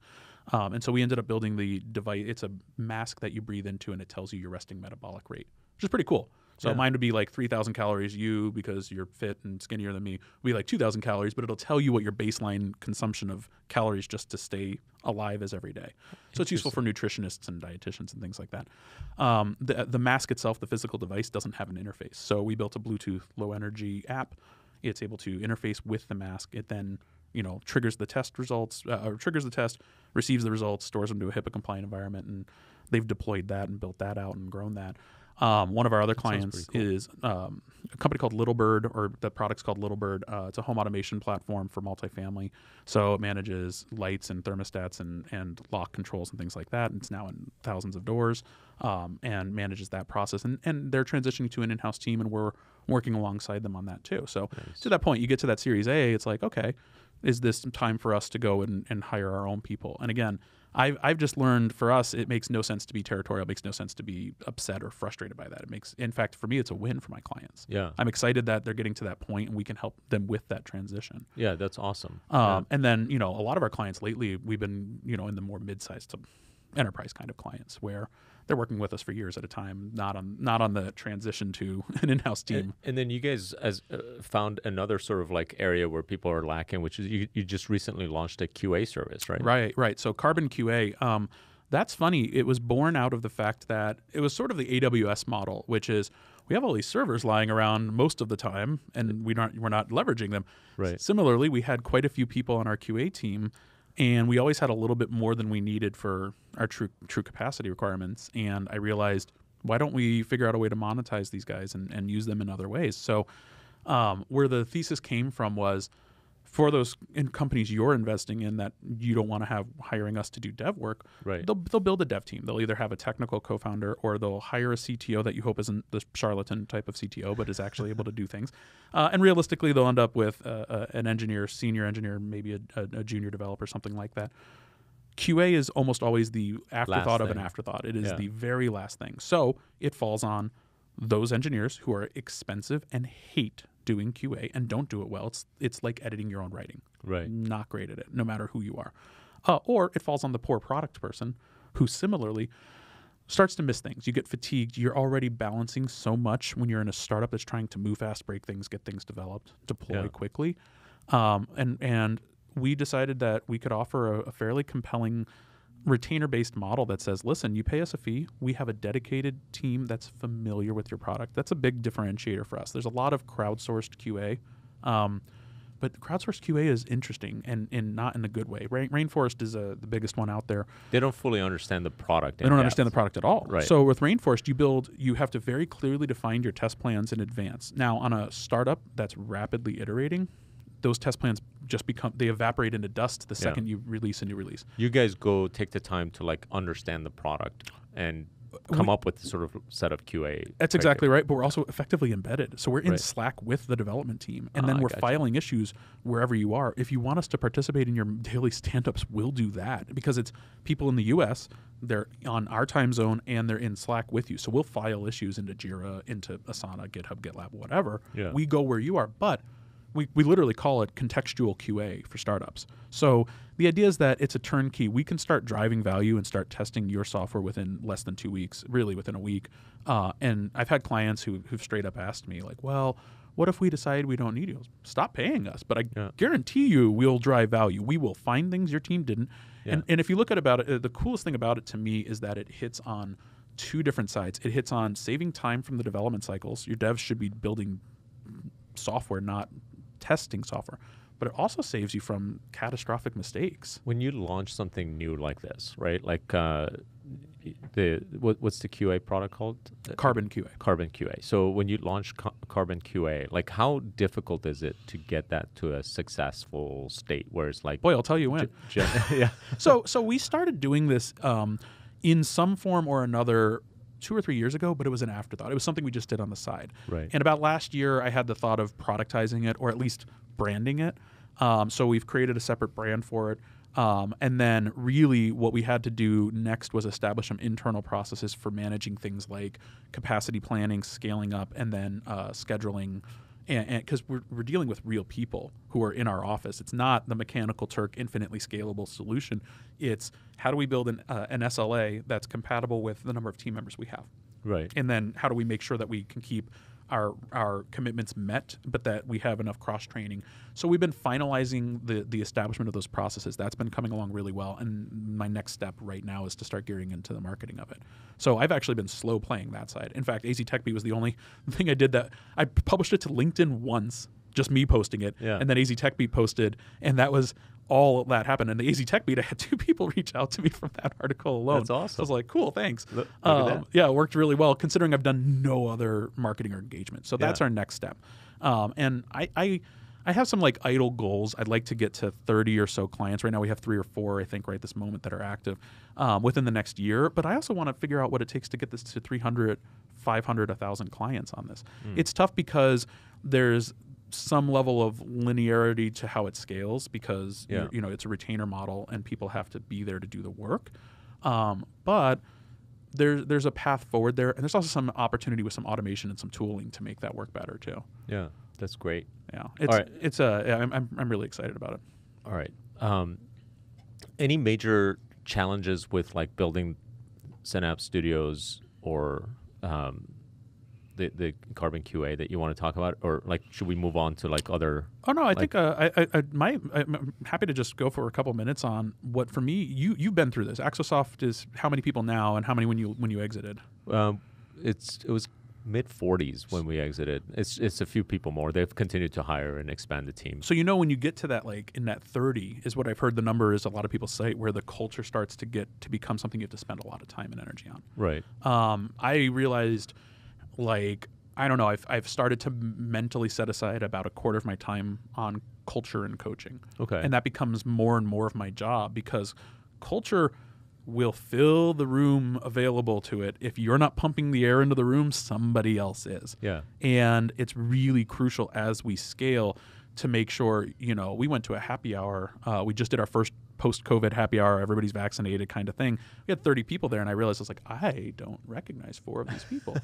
And so we ended up building the device. It's a mask that you breathe into, and it tells you your resting metabolic rate, which is pretty cool. So mine would be like 3,000 calories. You, because you're fit and skinnier than me, would be like 2,000 calories, but it'll tell you what your baseline consumption of calories just to stay alive is every day. So it's useful for nutritionists and dietitians and things like that. The mask itself, the physical device, doesn't have an interface. So we built a Bluetooth low energy app. It's able to interface with the mask. It then triggers the test results, receives the results, stores them to a HIPAA compliant environment, and they've deployed that and built that out and grown that. One of our other That sounds clients pretty cool. is a company called Little Bird, or the product's called Little Bird. It's a home automation platform for multifamily. So it manages lights and thermostats and lock controls and things like that. And it's now in thousands of doors, and manages that process. And they're transitioning to an in-house team, and we're working alongside them on that too. So Nice. to that point, you get to that Series A, it's like, okay, is this time for us to go and hire our own people? And again, I've just learned, for us, it makes no sense to be territorial. It makes no sense to be upset or frustrated by that. In fact, for me, it's a win for my clients. Yeah. I'm excited that they're getting to that point and we can help them with that transition. Yeah, that's awesome. And then, a lot of our clients lately, we've been, in the more mid-sized to enterprise kind of clients where they're working with us for years at a time, not on the transition to an in-house team. And then you guys found another sort of like area where people are lacking, which is you just recently launched a QA service, right? Right. So CarbonQA, that's funny. It was born out of the fact that it was sort of the AWS model, which is we have all these servers lying around most of the time, and we're not leveraging them. Right. Similarly, we had quite a few people on our QA team, and we always had a little bit more than we needed for our true capacity requirements. And I realized, why don't we figure out a way to monetize these guys and use them in other ways? So where the thesis came from was, for those companies you're investing in that you don't want to have hiring us to do dev work, Right. they'll build a dev team. They'll either have a technical co-founder, or they'll hire a CTO that you hope isn't the charlatan type of CTO, but is actually able to do things. And realistically, they'll end up with an engineer, senior engineer, maybe a junior developer, something like that. QA is almost always the afterthought of an afterthought. It is the very last thing. So it falls on those engineers who are expensive and hate doing QA and don't do it well. It's like editing your own writing. Right. Not great at it, no matter who you are. Or it falls on the poor product person who similarly starts to miss things. You get fatigued. You're already balancing so much when you're in a startup that's trying to move fast, break things, get things developed, deploy quickly. And we decided that we could offer a fairly compelling retainer-based model that says, listen, you pay us a fee. We have a dedicated team that's familiar with your product. That's a big differentiator for us. There's a lot of crowdsourced QA, but crowdsourced QA is interesting and not in a good way. Rainforest is the biggest one out there. They don't fully understand the product. They don't understand the product at all. Right. So with Rainforest, you have to very clearly define your test plans in advance. Now, on a startup that's rapidly iterating, those test plans just they evaporate into dust the second you release a new release. You guys go take the time to like understand the product and come up with sort of set of QA. That's exactly right. But we're also effectively embedded. So we're in Slack with the development team. And then we're filing issues wherever you are. If you want us to participate in your daily stand-ups, we'll do that. Because it's people in the US, they're on our time zone, and they're in Slack with you. So we'll file issues into Jira, into Asana, GitHub, GitLab, whatever. Yeah. We go where you are. But we literally call it contextual QA for startups. So the idea is that it's a turnkey. We can start driving value and start testing your software within less than 2 weeks, really within a week. And I've had clients who've straight up asked me, like, well, what if we decide we don't need you? Stop paying us. But I guarantee you we'll drive value. We will find things your team didn't. Yeah. And if you look at it, the coolest thing about it to me is that it hits on two different sides. It hits on saving time from the development cycles. Your devs should be building software, not testing software, but it also saves you from catastrophic mistakes. When you launch something new like this, right? Like what's the QA product called? CarbonQA. CarbonQA. So when you launch CarbonQA, like how difficult is it to get that to a successful state where it's like, boy, I'll tell you when. Yeah. So we started doing this in some form or another 2 or 3 years ago, but it was an afterthought. It was something we just did on the side. Right. And about last year, I had the thought of productizing it, or at least branding it. So we've created a separate brand for it. And then really what we had to do next was establish some internal processes for managing things like capacity planning, scaling up, and then scheduling. And because we're dealing with real people who are in our office. It's not the Mechanical Turk infinitely scalable solution. It's how do we build an SLA that's compatible with the number of team members we have. Right. And then how do we make sure that we can keep our commitments met, but that we have enough cross-training. So we've been finalizing the establishment of those processes. That's been coming along really well. And my next step right now is to start gearing into the marketing of it. So I've actually been slow playing that side. In fact, AZ TechBee was the only thing I did that I published it to LinkedIn once, just me posting it. Yeah. And then AZ TechBee posted, and that was all of that happened. And the AZ Tech Beat, I had 2 people reach out to me from that article alone. That's awesome. So I was like, cool, thanks. Look at that. Yeah, it worked really well considering I've done no other marketing or engagement. So that's our next step. And I have some like idle goals. I'd like to get to 30 or so clients. Right now we have 3 or 4, I think, right this moment that are active within the next year. But I also want to figure out what it takes to get this to 300, 500, 1,000 clients on this. It's tough because there's some level of linearity to how it scales because you know it's a retainer model and people have to be there to do the work. But there's a path forward there, and there's also some opportunity with some automation and some tooling to make that work better too. Yeah, that's great. Yeah, I'm really excited about it. All right. Any major challenges with like building Synapse Studios or the CarbonQA that you want to talk about, or like should we move on to like other? Oh no, I think I'm happy to just go for a couple minutes on what for me you've been through this. Axosoft is how many people now, and how many when you exited? It was mid-40s when we exited. It's a few people more. They've continued to hire and expand the team. So when you get to that like in that 30 is what I've heard the number is a lot of people cite where the culture starts to get to become something you have to spend a lot of time and energy on. Right. I realized like I don't know I've started to mentally set aside about a quarter of my time on culture and coaching. Okay. And that becomes more and more of my job because culture will fill the room available to it. If you're not pumping the air into the room, somebody else is. Yeah. And it's really crucial as we scale to make sure, we went to a happy hour. We just did our first post-COVID happy hour, everybody's vaccinated kind of thing. We had 30 people there, and I realized I was like, I don't recognize 4 of these people.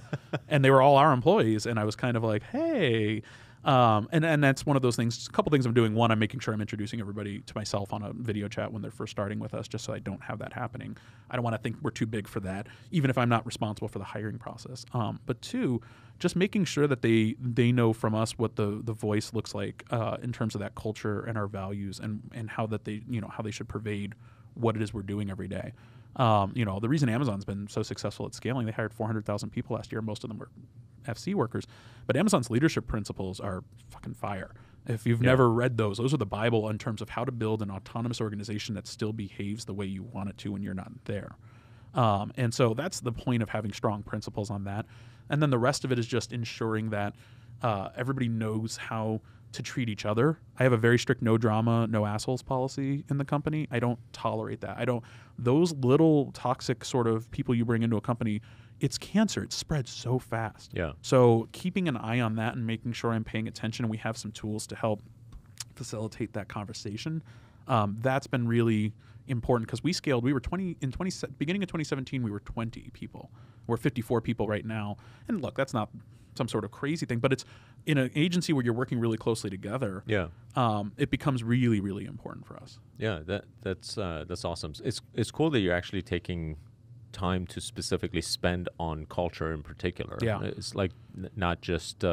And they were all our employees, and I was kind of like, hey. And that's one of those things. A couple things I'm doing. One, I'm making sure I'm introducing everybody to myself on a video chat when they're first starting with us, just so I don't have that happening. I don't want to think we're too big for that, even if I'm not responsible for the hiring process. But 2, just making sure that they know from us what the voice looks like in terms of that culture and our values and how that they how they should pervade what it is we're doing every day. The reason Amazon's been so successful at scaling, they hired 400,000 people last year. Most of them were FC workers, but Amazon's leadership principles are fucking fire. If you've never read those are the Bible in terms of how to build an autonomous organization that still behaves the way you want it to when you're not there. And so that's the point of having strong principles on that. And then the rest of it is just ensuring that everybody knows how to treat each other. I have a very strict no drama, no assholes policy in the company. I don't tolerate that. Those little toxic sort of people you bring into a company, it's cancer. It spreads so fast. Yeah. So keeping an eye on that and making sure I'm paying attention, and we have some tools to help facilitate that conversation. That's been really important because we scaled. We were beginning of 2017. We were 20 people. We're 54 people right now. And look, that's not some sort of crazy thing, but it's in an agency where you're working really closely together. Yeah. It becomes really, really important for us. Yeah, that's awesome. It's cool that you're actually taking time to specifically spend on culture in particular. Yeah. It's like not just.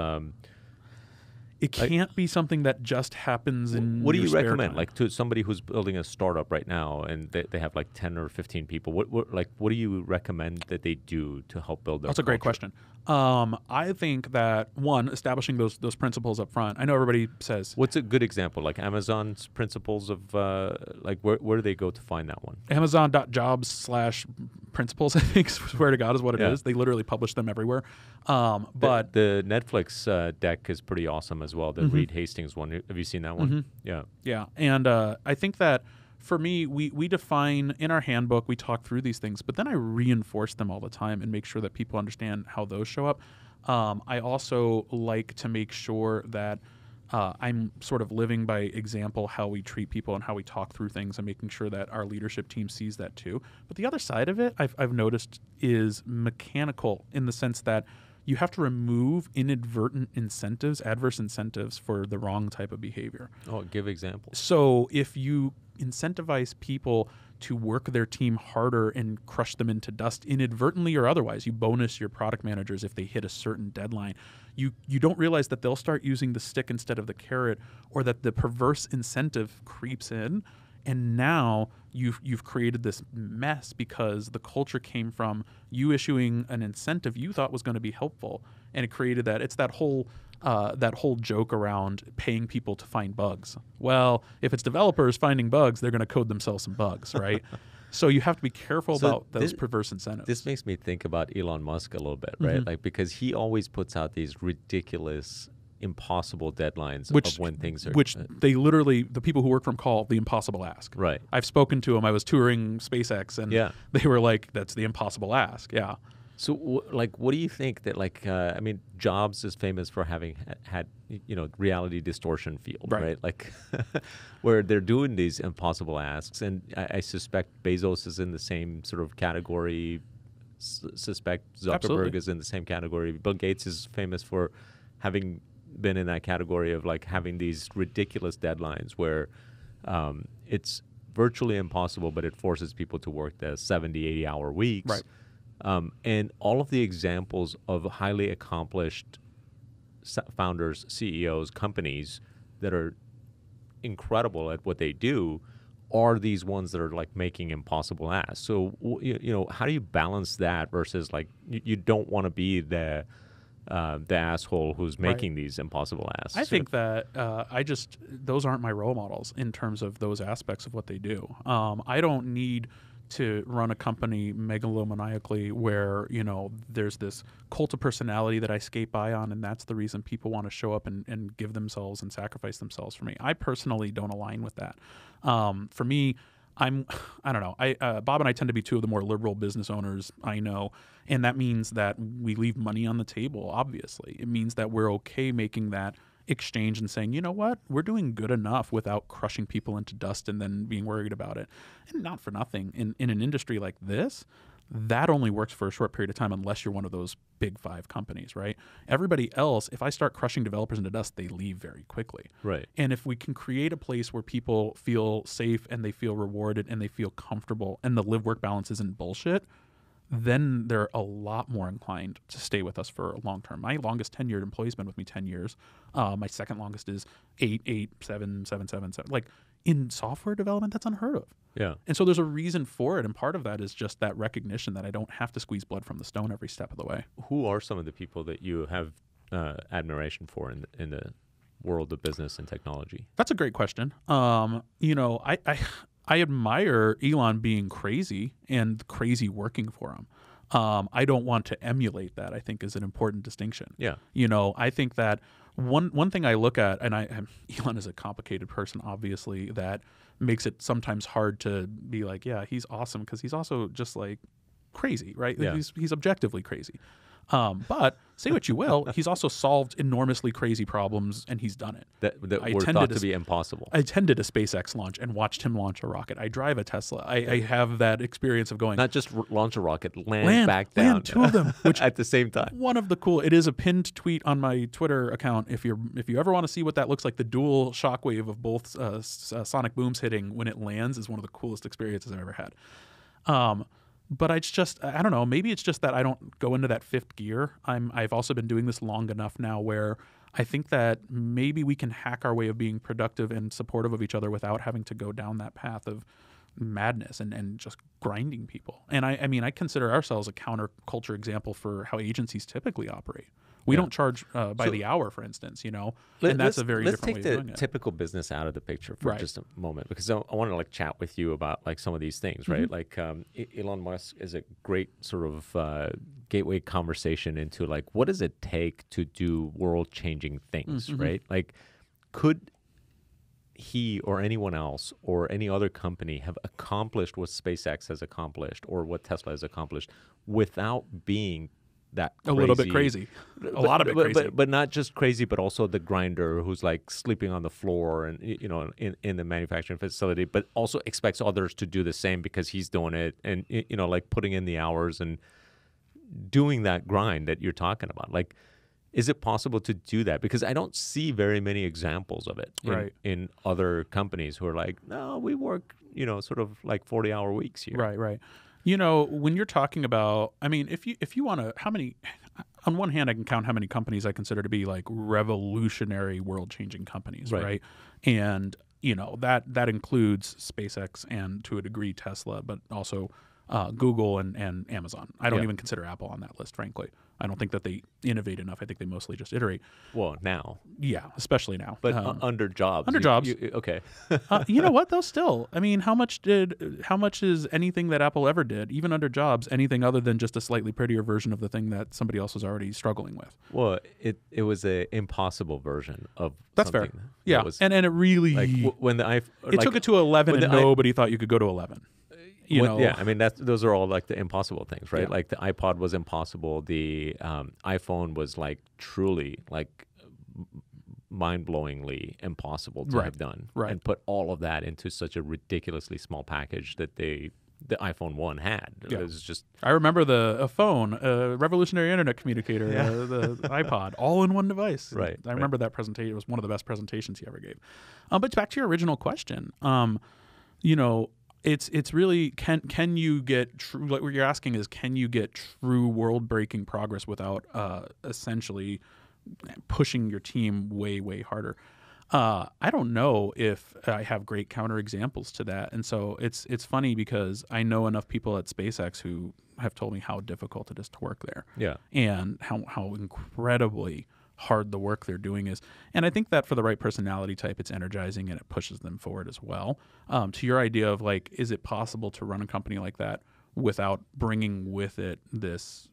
It can't be something that just happens in. What do you spare recommend, time. like to somebody who's building a startup right now and they have like 10 or 15 people? What do you recommend that they do to help build their? That's a great question. I think that one, establishing those principles up front. I know everybody says. What's a good example? Like Amazon's principles of like where do they go to find that one? Amazon.jobs/principles. I think swear to God is what it is. They literally publish them everywhere. But the Netflix deck is pretty awesome as well. The Reed Hastings one. Have you seen that one? Yeah. Yeah. And I think that for me, we define in our handbook, we talk through these things, but then I reinforce them all the time and make sure that people understand how those show up. I also like to make sure that I'm sort of living by example how we treat people and how we talk through things and making sure that our leadership team sees that too. But the other side of it I've noticed is mechanical in the sense that you have to remove inadvertent incentives, adverse incentives for the wrong type of behavior. Oh, give examples. So if you incentivize people to work their team harder and crush them into dust inadvertently or otherwise, you bonus your product managers if they hit a certain deadline. You don't realize that they'll start using the stick instead of the carrot, or that the perverse incentive creeps in. And now you've created this mess because the culture came from you issuing an incentive you thought was going to be helpful, and it created that. It's that whole that whole joke around paying people to find bugs. Well, if it's developers finding bugs, they're going to code themselves some bugs, right? So you have to be careful about those perverse incentives. This makes me think about Elon Musk a little bit, right? Like, because he always puts out these ridiculous, impossible deadlines of when things are... Which they literally, the people who work for him call the impossible ask. Right. I've spoken to him. I was touring SpaceX, and they were like, that's the impossible ask. Yeah. So, what do you think that, I mean, Jobs is famous for having had, reality distortion field, right? Like, where they're doing these impossible asks, and I suspect Bezos is in the same sort of category. Suspect Zuckerberg is in the same category. Bill Gates is famous for having been in that category of like having these ridiculous deadlines where it's virtually impossible, but it forces people to work the 70, 80-hour weeks. Right. And all of the examples of highly accomplished founders, CEOs, companies that are incredible at what they do are these ones that are like making impossible asks. So, how do you balance that versus like you don't want to be the asshole who's making these impossible asks? I think that those aren't my role models in terms of those aspects of what they do. I don't need to run a company megalomaniacally where, there's this cult of personality that I skate by on, and that's the reason people want to show up and give themselves and sacrifice themselves for me. I personally don't align with that. For me, I don't know. Bob and I tend to be two of the more liberal business owners I know, and that means that we leave money on the table, obviously. It means that we're okay making that exchange and saying, you know what, we're doing good enough without crushing people into dust and then being worried about it. And not for nothing, in an industry like this, that only works for a short period of time unless you're one of those big 5 companies, right? Everybody else, if I start crushing developers into dust, they leave very quickly. Right. And if we can create a place where people feel safe and they feel rewarded and they feel comfortable and the live-work balance isn't bullshit, then they're a lot more inclined to stay with us for long term. My longest tenured employee has been with me 10 years. My second longest is 8, 7, 7, 7, 7. Like, in software development, that's unheard of. Yeah. And so there's a reason for it. And part of that is just that recognition that I don't have to squeeze blood from the stone every step of the way. Who are some of the people that you have admiration for in the world of business and technology? That's a great question. I admire Elon being crazy and crazy working for him. I don't want to emulate that, I think, is an important distinction. Yeah. I think that one thing I look at, and Elon is a complicated person, obviously, that makes it sometimes hard to be like, yeah, he's awesome, because he's also just like crazy, right? Yeah. He's objectively crazy. But say what you will, he's also solved enormously crazy problems, and he's done it. That were thought to be impossible. I attended a SpaceX launch and watched him launch a rocket. I drive a Tesla. I have that experience of going... Not just launch a rocket, land back down. Land 2 of them. Which at the same time. One of the cool... It is a pinned tweet on my Twitter account. If you ever want to see what that looks like, the dual shockwave of both sonic booms hitting when it lands is one of the coolest experiences I've ever had. But I don't know, maybe it's just that I don't go into that 5th gear. I've also been doing this long enough now where I think that maybe we can hack our way of being productive and supportive of each other without having to go down that path of madness and just grinding people. And I consider ourselves a counterculture example for how agencies typically operate. We don't charge by the hour, for instance, and that's a very different way of doing it. Let's take the typical business out of the picture for just a moment, because I want to chat with you about some of these things, right? Like Elon Musk is a great sort of gateway conversation into what does it take to do world-changing things, right? Like, could he or anyone else or any other company have accomplished what SpaceX has accomplished or what Tesla has accomplished without being that crazy. A little bit crazy. A lot of it crazy. But not just crazy, but also the grinder who's sleeping on the floor and in the manufacturing facility, but also expects others to do the same because he's doing it and putting in the hours and doing that grind that you're talking about. Is it possible to do that? Because I don't see very many examples of it in other companies who are no, we work, sort of 40-hour weeks here. Right. When you're talking about, if you want to, on one hand, I can count how many companies I consider to be revolutionary, world-changing companies, right? And, that includes SpaceX and to a degree Tesla, but also Google and Amazon. I don't Yeah. even consider Apple on that list, frankly. I don't think that they innovate enough. I think they mostly just iterate. Well, now. Yeah, especially now. But under Jobs. under Jobs. Okay. You know what though? Still, I mean, how much is anything that Apple ever did, even under Jobs, anything other than just a slightly prettier version of the thing that somebody else was already struggling with? Well, it was an impossible version of That's fair. something. Yeah, and it really Like when the it took it to 11, and nobody thought you could go to 11. You know? Yeah, I mean those are all like the impossible things, right? Yeah. Like the iPod was impossible. The iPhone was like truly like mind-blowingly impossible to have done, and put all of that into such a ridiculously small package that the iPhone 1 had. Yeah. It was just. I remember a phone, a revolutionary internet communicator, the iPod, all in one device. Right. I remember that presentation. It was one of the best presentations he ever gave. But back to your original question, you know, it's really can you get true, like what you're asking is, can you get true world breaking progress without essentially pushing your team way harder? I don't know if I have great counterexamples to that, and so it's funny because I know enough people at SpaceX who have told me how difficult it is to work there, and how incredibly hard the work they're doing is. And I think that for the right personality type, it's energizing and it pushes them forward as well. To your idea of like, is it possible to run a company like that without bringing with it this,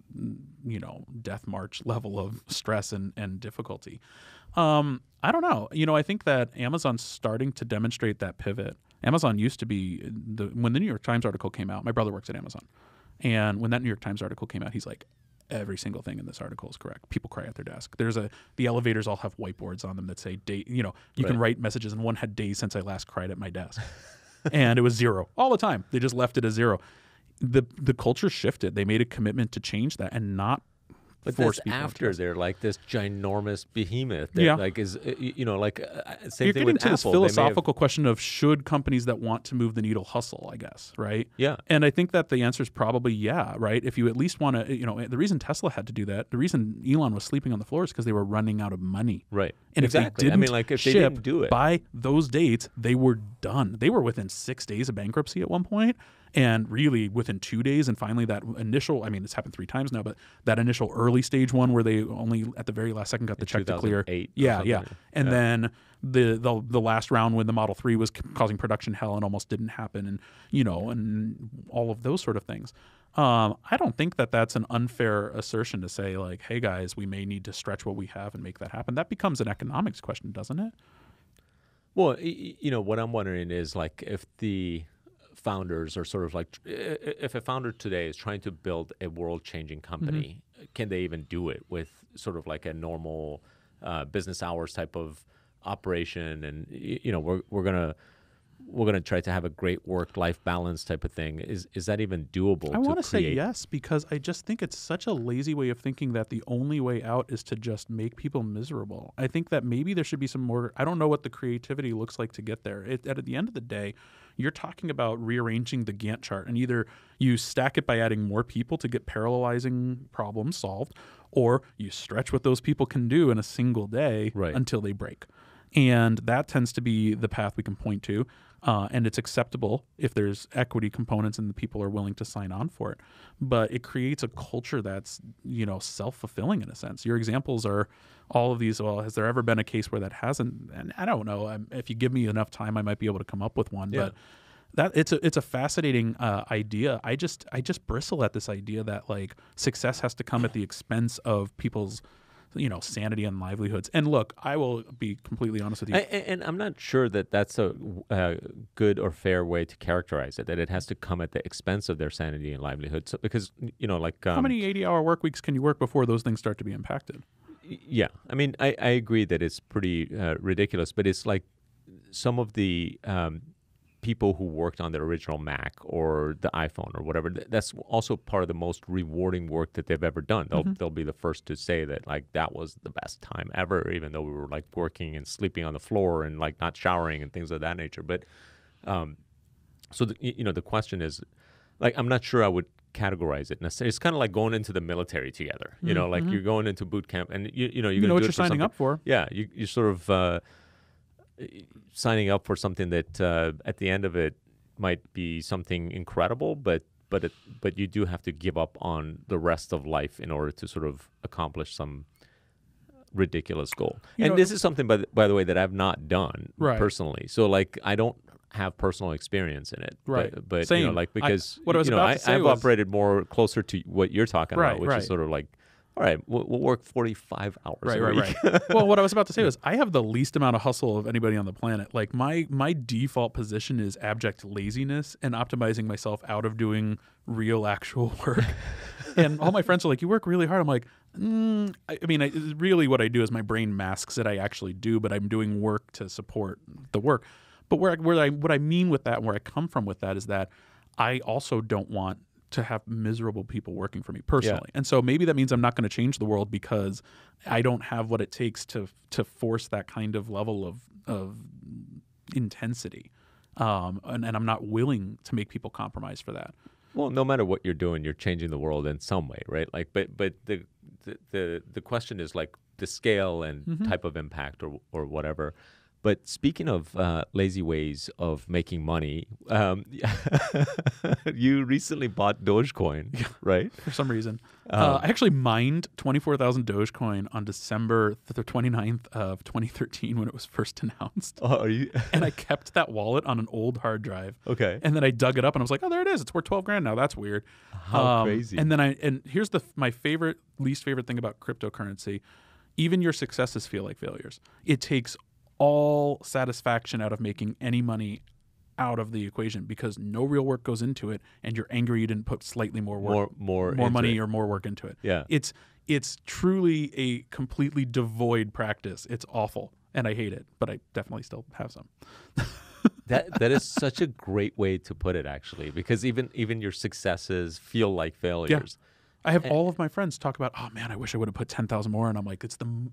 you know, death march level of stress and difficulty? I don't know. You know, I think that Amazon's starting to demonstrate that pivot. Amazon used to be when the New York Times article came out, my brother works at Amazon. And when that New York Times article came out, he's like, every single thing in this article is correct. People cry at their desk. The elevators all have whiteboards on them that say date, you know, you can write messages, and one had days since I last cried at my desk. And it was 0 all the time. They just left it as 0. The culture shifted. They made a commitment to change that and not force people. After they're like this ginormous behemoth that like is, you know, like same You're thing getting with to Apple. this philosophical question of should companies that want to move the needle hustle, I guess, right? Yeah. And I think that the answer is probably yeah, right? If you at least want to, you know, the reason Tesla had to do that, the reason Elon was sleeping on the floor is because they were running out of money. Right. And exactly. if they didn't, I mean, like if they didn't do it by those dates, they were done. They were within 6 days of bankruptcy at one point. And really within 2 days, and finally that initial, I mean, it's happened 3 times now, but that initial early stage one where they only at the very last second got the check to clear. Yeah. And then the last round when the Model 3 was causing production hell and almost didn't happen, and, you know, and all of those sort of things. I don't think that that's an unfair assertion to say like, hey guys, we may need to stretch what we have and make that happen. That becomes an economics question, doesn't it? Well, you know, what I'm wondering is like if the founders are sort of like, if a founder today is trying to build a world-changing company, can they even do it with sort of like a normal business hours type of operation? And you know, we're gonna try to have a great work-life balance type of thing. Is that even doable? I want to say yes, because I just think it's such a lazy way of thinking that the only way out is to just make people miserable. I think that maybe there should be some more. I don't know what the creativity looks like to get there. At the end of the day, you're talking about rearranging the Gantt chart, and either you stack it by adding more people to get parallelizing problems solved, or you stretch what those people can do in a single day until they break. And that tends to be the path we can point to. And it's acceptable if there's equity components and the people are willing to sign on for it. But it creates a culture that's, you know, self-fulfilling in a sense. Your examples are all of these. Well, has there ever been a case where that hasn't? And I don't know. If you give me enough time, I might be able to come up with one. But that it's a fascinating idea. I just bristle at this idea that like success has to come at the expense of people's, you know, sanity and livelihoods. And look, I will be completely honest with you. And I'm not sure that that's a good or fair way to characterize it, that it has to come at the expense of their sanity and livelihood. So, because, you know, like... how many 80-hour work weeks can you work before those things start to be impacted? Yeah. I mean, I agree that it's pretty ridiculous, but it's like some of the... people who worked on the original Mac or the iPhone or whatever, that's also part of the most rewarding work that they've ever done. They'll be the first to say that like that was the best time ever, even though we were like working and sleeping on the floor and like not showering and things of that nature. But so you know, the question is, like, I'm not sure I would categorize it necessarily. It's kind of like going into the military together. You know, like you're going into boot camp and you know, you're know what you're signing up for. Yeah, you sort of signing up for something that at the end of it might be something incredible, but but you do have to give up on the rest of life in order to sort of accomplish some ridiculous goal. And this is something, by the way, that I've not done personally. So like I don't have personal experience in it, but Same. you know, like because what I was about to say I've was, operated more closer to what you're talking about, which is sort of like, all right, we'll work 45 hours a week. Well, what I was about to say was I have the least amount of hustle of anybody on the planet. Like my default position is abject laziness and optimizing myself out of doing real actual work. And all my friends are like, you work really hard. I'm like, I mean, really what I do is my brain masks it. I actually do, but I'm doing work to support the work. But what I mean with that, and where I come from with that, is that I also don't want to have miserable people working for me personally. And so maybe that means I'm not going to change the world because I don't have what it takes to force that kind of level of intensity. And I'm not willing to make people compromise for that. Well, no matter what you're doing, you're changing the world in some way, right? Like, but the question is like the scale and type of impact or whatever. But speaking of lazy ways of making money, you recently bought Dogecoin, right? For some reason. I actually mined 24,000 Dogecoin on December the 29th of 2013 when it was first announced. Oh, are you? And I kept that wallet on an old hard drive. Okay. And then I dug it up and I was like, oh, there it is. It's worth 12 grand now. That's weird. How crazy. And then here's my least favorite thing about cryptocurrency. Even your successes feel like failures. It takes all satisfaction out of making any money out of the equation because no real work goes into it, and you're angry you didn't put slightly more work, more money or more work into it. Yeah, it's truly a completely devoid practice. It's awful, and I hate it, but I definitely still have some. That is such a great way to put it, actually, because even your successes feel like failures. Yeah. I have all of my friends talk about, oh man, I wish I would have put 10,000 more, and I'm like,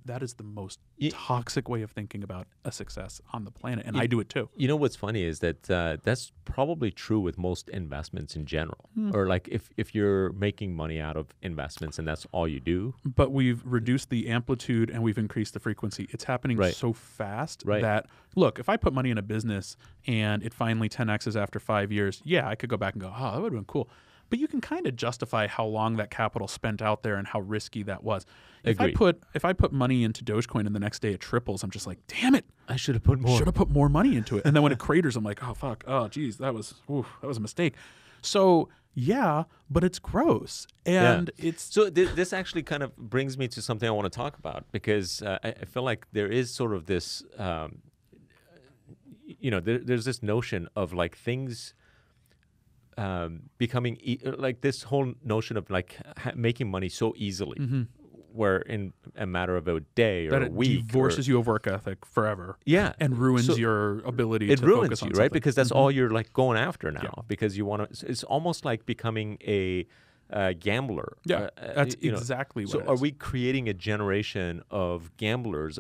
that is the most toxic way of thinking about a success on the planet, and I do it too. You know what's funny is that that's probably true with most investments in general, or like if you're making money out of investments and that's all you do. But we've reduced the amplitude and we've increased the frequency. It's happening so fast that, look, if I put money in a business and it finally 10x's after 5 years, yeah, I could go back and go, oh, that would have been cool. But you can kind of justify how long that capital spent out there and how risky that was. If I put money into Dogecoin and the next day it triples, I'm just like, damn it, I should have put more. Should have put more money into it. And then when it craters, I'm like, oh fuck, oh geez, that was a mistake. So yeah, but it's gross, and it's so. This actually kind of brings me to something I want to talk about because I feel like there is sort of this, there's this notion of like things. Becoming like this whole notion of like making money so easily, where in a matter of a day or a week, divorces you of work ethic forever. Yeah, and ruins your ability. It to ruins focus on you, something. right? Because that's all you're like going after now. Because you want to. It's almost like becoming a gambler. Yeah, that's exactly what. So, it is. are we creating a generation of gamblers?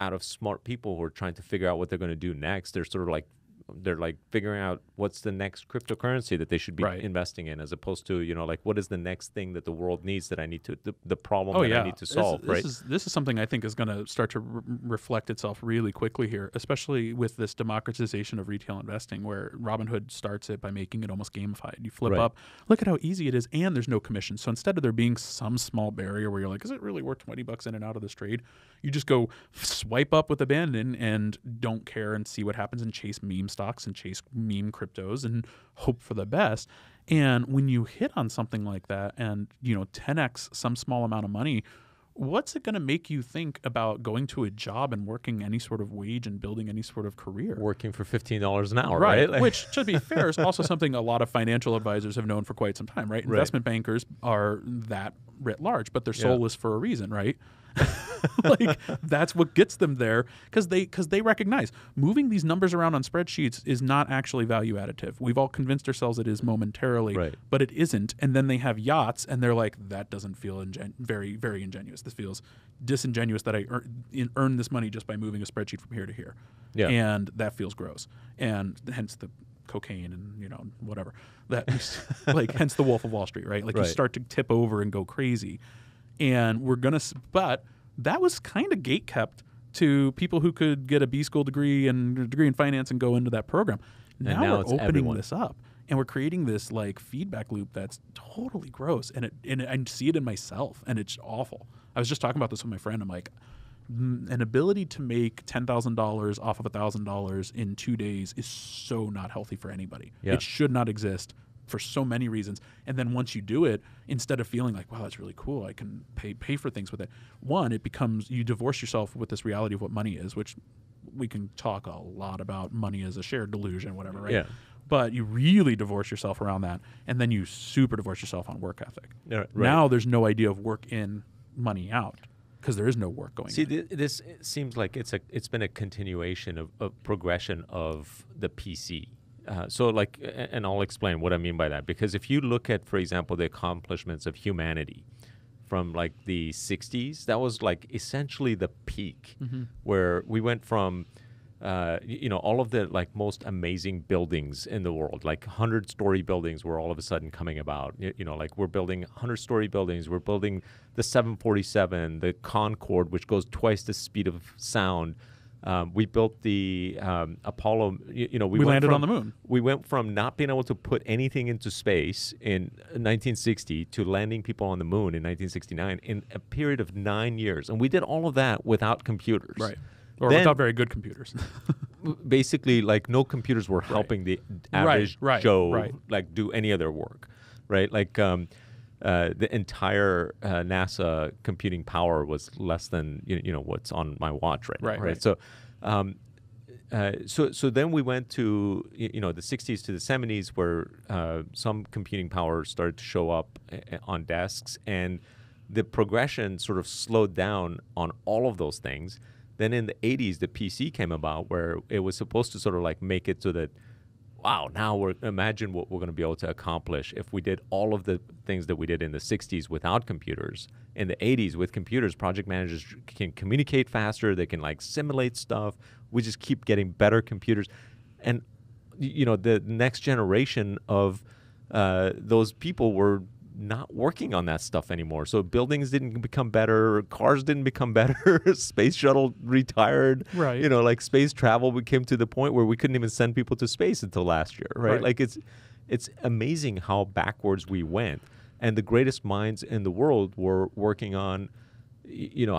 Out of smart people who are trying to figure out what they're going to do next. They're like figuring out what's the next cryptocurrency that they should be investing in, as opposed to like what is the next thing that the world needs that I need to the problem that I need to solve. This is something I think is going to start to reflect itself really quickly here, especially with this democratization of retail investing, where Robinhood starts it by making it almost gamified. You flip up, look at how easy it is, and there's no commission. So instead of there being some small barrier where you're like, is it really worth $20 in and out of this trade? You just go swipe up with abandon and don't care and see what happens and chase meme stocks and chase meme cryptos and hope for the best. And when you hit on something like that and 10x some small amount of money, what's it going to make you think about going to a job and working any sort of wage and building any sort of career? Working for $15 an hour, right? Which, to be fair, is also something a lot of financial advisors have known for quite some time, right? Investment bankers are that writ large, but they're soulless for a reason, right? Like that's what gets them there because they recognize moving these numbers around on spreadsheets is not actually value additive. We've all convinced ourselves it is momentarily, but it isn't. And then they have yachts and they're like, that doesn't feel very, very ingenuous. This feels disingenuous that I earn this money just by moving a spreadsheet from here to here. Yeah. And that feels gross. And hence the cocaine and whatever that like hence the Wolf of Wall Street, right? Like you start to tip over and go crazy. And but that was kind of gatekept to people who could get a B school degree and a degree in finance and go into that program. Now we're it's opening everyone. this up. And we're creating this like feedback loop that's totally gross. And I see it in myself, and it's awful. I was just talking about this with my friend. I'm like, an ability to make $10,000 off of $1,000 in 2 days is so not healthy for anybody. Yeah. It should not exist for so many reasons. And then once you do it, instead of feeling like, wow, that's really cool, I can pay for things with it. One, it becomes, you divorce yourself with this reality of what money is, which we can talk a lot about money as a shared delusion, whatever, right? Yeah. But you really divorce yourself around that, and then you super divorce yourself on work ethic. Yeah, right. Now there's no idea of work in, money out, because there is no work going in. This seems like it's been a continuation of progression of the PC. And I'll explain what I mean by that. Because if you look at, for example, the accomplishments of humanity from like the 60s, that was like essentially the peak, where we went from all of the like most amazing buildings in the world, like 100-story buildings were all of a sudden coming about. Like we're building 100-story buildings. We're building the 747, the Concorde, which goes twice the speed of sound. We built the Apollo. We landed on the moon. We went from not being able to put anything into space in 1960 to landing people on the moon in 1969 in a period of 9 years. And we did all of that without computers. Right. Or without very good computers. Basically, like no computers were helping the average Joe like do any other work, right? Like the entire NASA computing power was less than what's on my watch right now, right? So, so then we went to the 60s to the 70s, where some computing power started to show up on desks, and the progression sort of slowed down on all of those things. Then in the 80s, the PC came about, where it was supposed to sort of like make it so that, wow, now imagine what we're going to be able to accomplish if we did all of the things that we did in the 60s without computers. In the 80s, with computers, project managers can communicate faster. They can like simulate stuff. We just keep getting better computers. And, the next generation of those people were not working on that stuff anymore. So buildings didn't become better, cars didn't become better, space shuttle retired. Right. Like space travel, we came to the point where we couldn't even send people to space until last year, right? Like it's amazing how backwards we went. And the greatest minds in the world were working on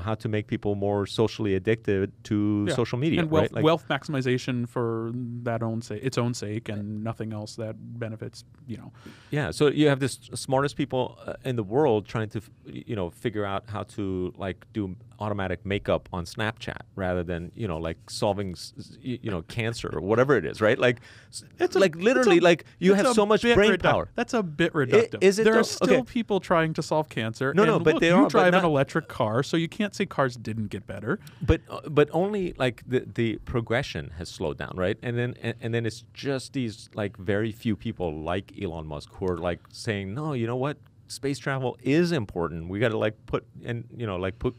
how to make people more socially addicted to social media, and wealth, right? wealth maximization for its own sake, and nothing else that benefits. Yeah. So you have the smartest people in the world trying to figure out how to like do automatic makeup on Snapchat rather than like solving cancer or whatever it is, right? Like it's like literally like you have so much brain power. That's a bit reductive. There are still people trying to solve cancer. No, but you drive an electric car, so you can't say cars didn't get better. But only like the progression has slowed down, right? And then it's just these like very few people like Elon Musk who are like saying, no, you know what? Space travel is important. We got to like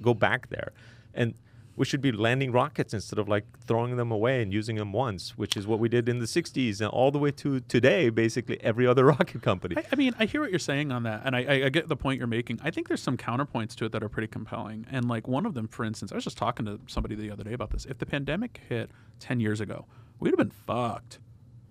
go back there, and we should be landing rockets instead of like throwing them away and using them once, which is what we did in the 60s and all the way to today. Basically, every other rocket company. I mean, I hear what you're saying on that, and I get the point you're making. I think there's some counterpoints to it that are pretty compelling, and like one of them, for instance, I was just talking to somebody the other day about this. If the pandemic hit 10 years ago, we'd have been fucked.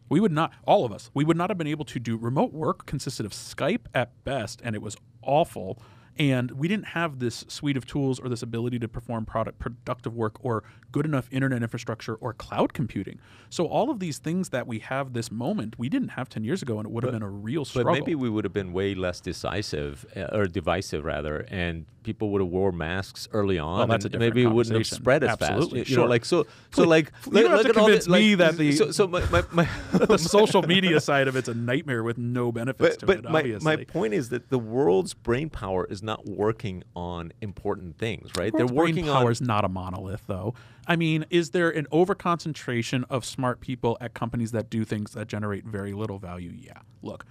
We would not, all of us, we would not have been able to do remote work. Consisted of Skype at best, and it was awful. And we didn't have this suite of tools or this ability to perform productive work or good enough internet infrastructure or cloud computing. So all of these things that we have this moment, we didn't have 10 years ago, and it would have been a real struggle. But maybe we would have been way less divisive, and people would have worn masks early on. Well, that's a different maybe it wouldn't have spread as Absolutely, fast. sure. You don't have to convince me that my the social media side of it's a nightmare with no benefits to it, obviously. My point is that the world's brain power is not working on important things, right? They're working on. Power is not a monolith, though. I mean, is there an overconcentration of smart people at companies that do things that generate very little value? Yeah. Look,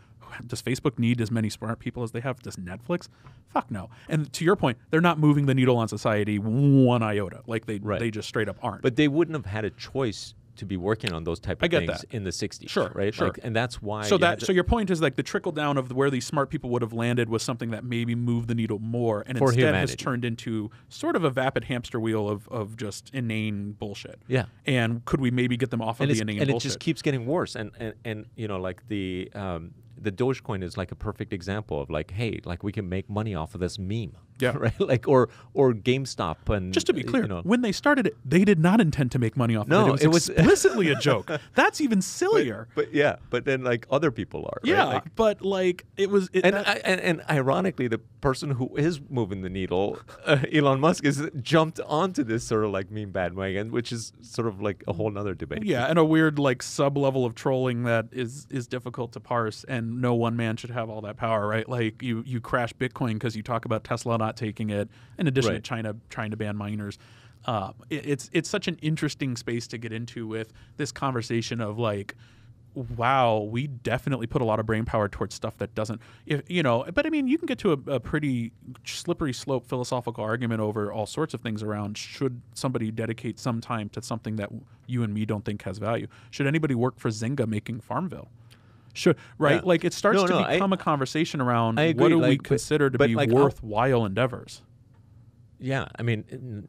does Facebook need as many smart people as they have? Does Netflix? Fuck no. And to your point, they're not moving the needle on society one iota. Like they just straight up aren't. But they wouldn't have had a choice to be working on those type I of get things that. in the 60s, Sure, right? sure. Like, and that's why. So so your point is like the trickle down of where these smart people would have landed was something that maybe moved the needle more, and For instead has humanity. turned into sort of a vapid hamster wheel of just inane bullshit. Yeah. And could we maybe get them off of the inane and bullshit? it just keeps getting worse. And you know, like the Dogecoin is like a perfect example of like, hey, like we can make money off of this meme. Yeah. Right. Like or GameStop and Just to be clear, you know, when they started it, they did not intend to make money off No, of it. It was explicitly a joke. That's even sillier. but then like other people are. Yeah, Right? Like, but like it was. and ironically, the person who is moving the needle, Elon Musk, is jumped onto this sort of like meme bandwagon, which is sort of like a whole nother debate. Yeah, and a weird like sub level of trolling that is difficult to parse, and no one man should have all that power, right? Like you crash Bitcoin because you talk about Tesla not taking it, in addition to Right. China trying to ban miners. It's such an interesting space to get into with this conversation of like, wow, we definitely put a lot of brain power towards stuff that doesn't, but I mean, you can get to a pretty slippery slope philosophical argument over all sorts of things around should somebody dedicate some time to something that you and me don't think has value? Should anybody work for Zynga making Farmville? Should, right? Yeah. Like it starts No, to become a conversation around I agree, what do we like, consider to but be like, worthwhile endeavors? Yeah, I mean,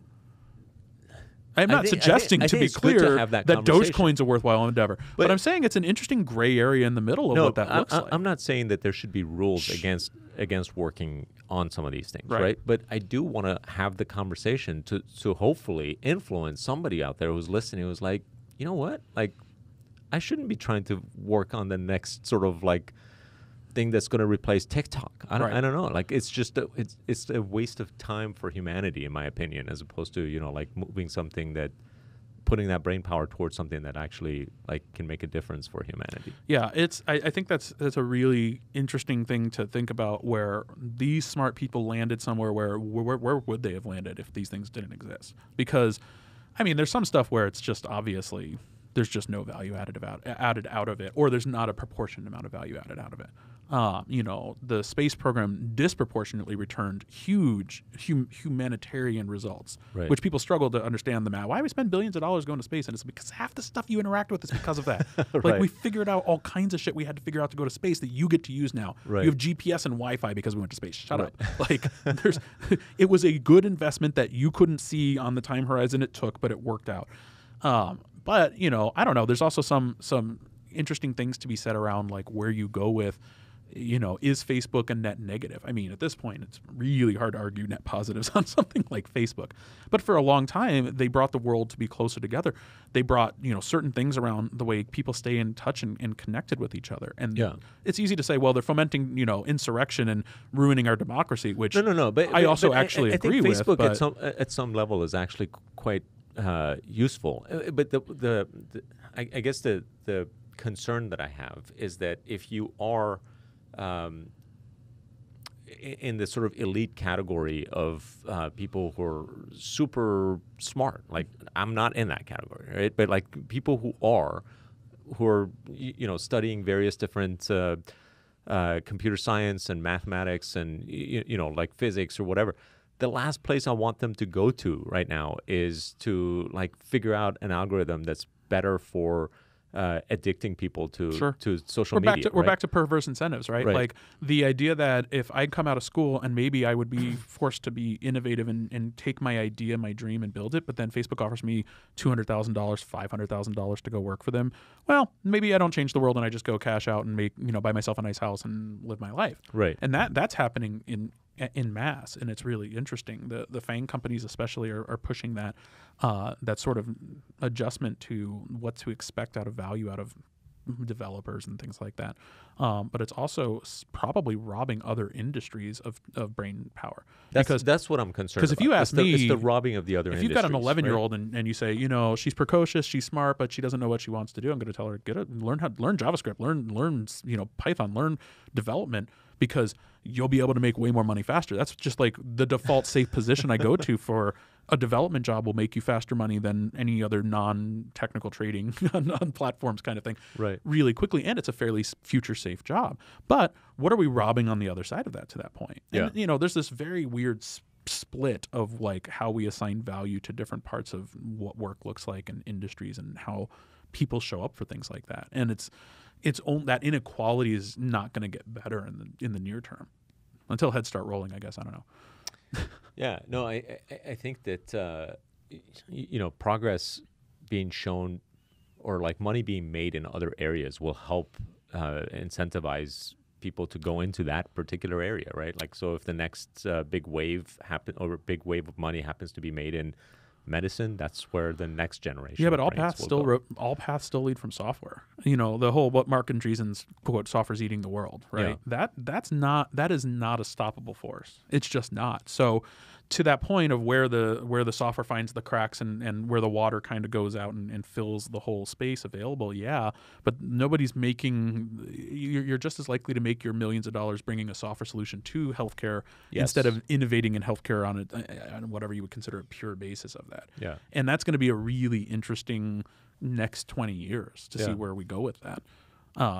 I'm not suggesting, I to think be it's good to clear, have that that conversation. Dogecoin's a worthwhile endeavor. But I'm saying it's an interesting gray area in the middle of what that looks like. I'm not saying that there should be rules against working on some of these things, Right. right? But I do want to have the conversation to hopefully influence somebody out there who's listening, who's like, you know what, like, I shouldn't be trying to work on the next sort of like thing that's going to replace TikTok. I don't know. Like it's just it's a waste of time for humanity, in my opinion, as opposed to like moving something that putting that brain power towards something that actually like can make a difference for humanity. Yeah, I think that's a really interesting thing to think about, where these smart people landed somewhere where would they have landed if these things didn't exist? Because I mean, there's some stuff where it's just obviously there's just no value added out of it, or there's not a proportionate amount of value added out of it. The space program disproportionately returned huge humanitarian results, Right. which people struggle to understand the math. Why we spend billions of dollars going to space? And it's because half the stuff you interact with is because of that. Like Right. we figured out all kinds of shit we had to figure out to go to space that you get to use now. Right. You have GPS and Wi-Fi because we went to space. Shut Right. up. Like it was a good investment that you couldn't see on the time horizon it took, but it worked out. But I don't know. There's also some interesting things to be said around like where you go with, is Facebook a net negative? I mean, at this point, it's really hard to argue net positives on something like Facebook. But for a long time, they brought the world to be closer together. They brought, certain things around the way people stay in touch and connected with each other. And Yeah. it's easy to say, well, they're fomenting, insurrection and ruining our democracy, which No. But I also but actually I agree think with. Facebook But at some level is actually quite useful. But I guess the concern that I have is that if you are in the sort of elite category of people who are super smart, like I'm not in that category, right? But like people who are studying various different computer science and mathematics and like physics or whatever. The last place I want them to go to right now is to like figure out an algorithm that's better for addicting people to social media. We're back to perverse incentives, right? Right. Like the idea that if I'd come out of school and maybe I would be forced to be innovative and take my idea, my dream, and build it, but then Facebook offers me $200,000, $500,000 to go work for them. Well, maybe I don't change the world and I just go cash out and make buy myself a nice house and live my life. Right. And that's happening in mass, and it's really interesting. The FANG companies especially are pushing that sort of adjustment to what to expect out of value out of developers and things like that. But it's also probably robbing other industries of brain power. That's what I'm concerned about. Because if you ask me, it's the robbing of the other industries. If you've got an 11-year-old and you say, she's precocious, she's smart, but she doesn't know what she wants to do, I'm going to tell her, learn JavaScript, learn Python, learn development, because you'll be able to make way more money faster. That's just like the default safe position I go to for a development job will make you faster money than any other non-technical trading on platforms kind of thing, right? Really quickly, and it's a fairly future-safe job. But what are we robbing on the other side of that to that point? And, there's this very weird split of like how we assign value to different parts of what work looks like in industries and how people show up for things like that. And that inequality is not going to get better in the near term until heads start rolling, I guess. I don't know. Yeah, no, I think that progress being shown or like money being made in other areas will help incentivize people to go into that particular area, right? Like, so if the next big wave of money happens to be made in medicine, that's where the next generation. Yeah, but all paths still lead from software. The whole what Mark Andreessen's quote, "Software's eating the world," right? Yeah. That is not a stoppable force. It's just not. So to that point of where the software finds the cracks and where the water kind of goes out and fills the whole space available, yeah, but nobody's making. You're just as likely to make your millions of dollars bringing a software solution to healthcare instead of innovating in healthcare on whatever you would consider a pure basis of that. Yeah, and that's going to be a really interesting next 20 years to see where we go with that.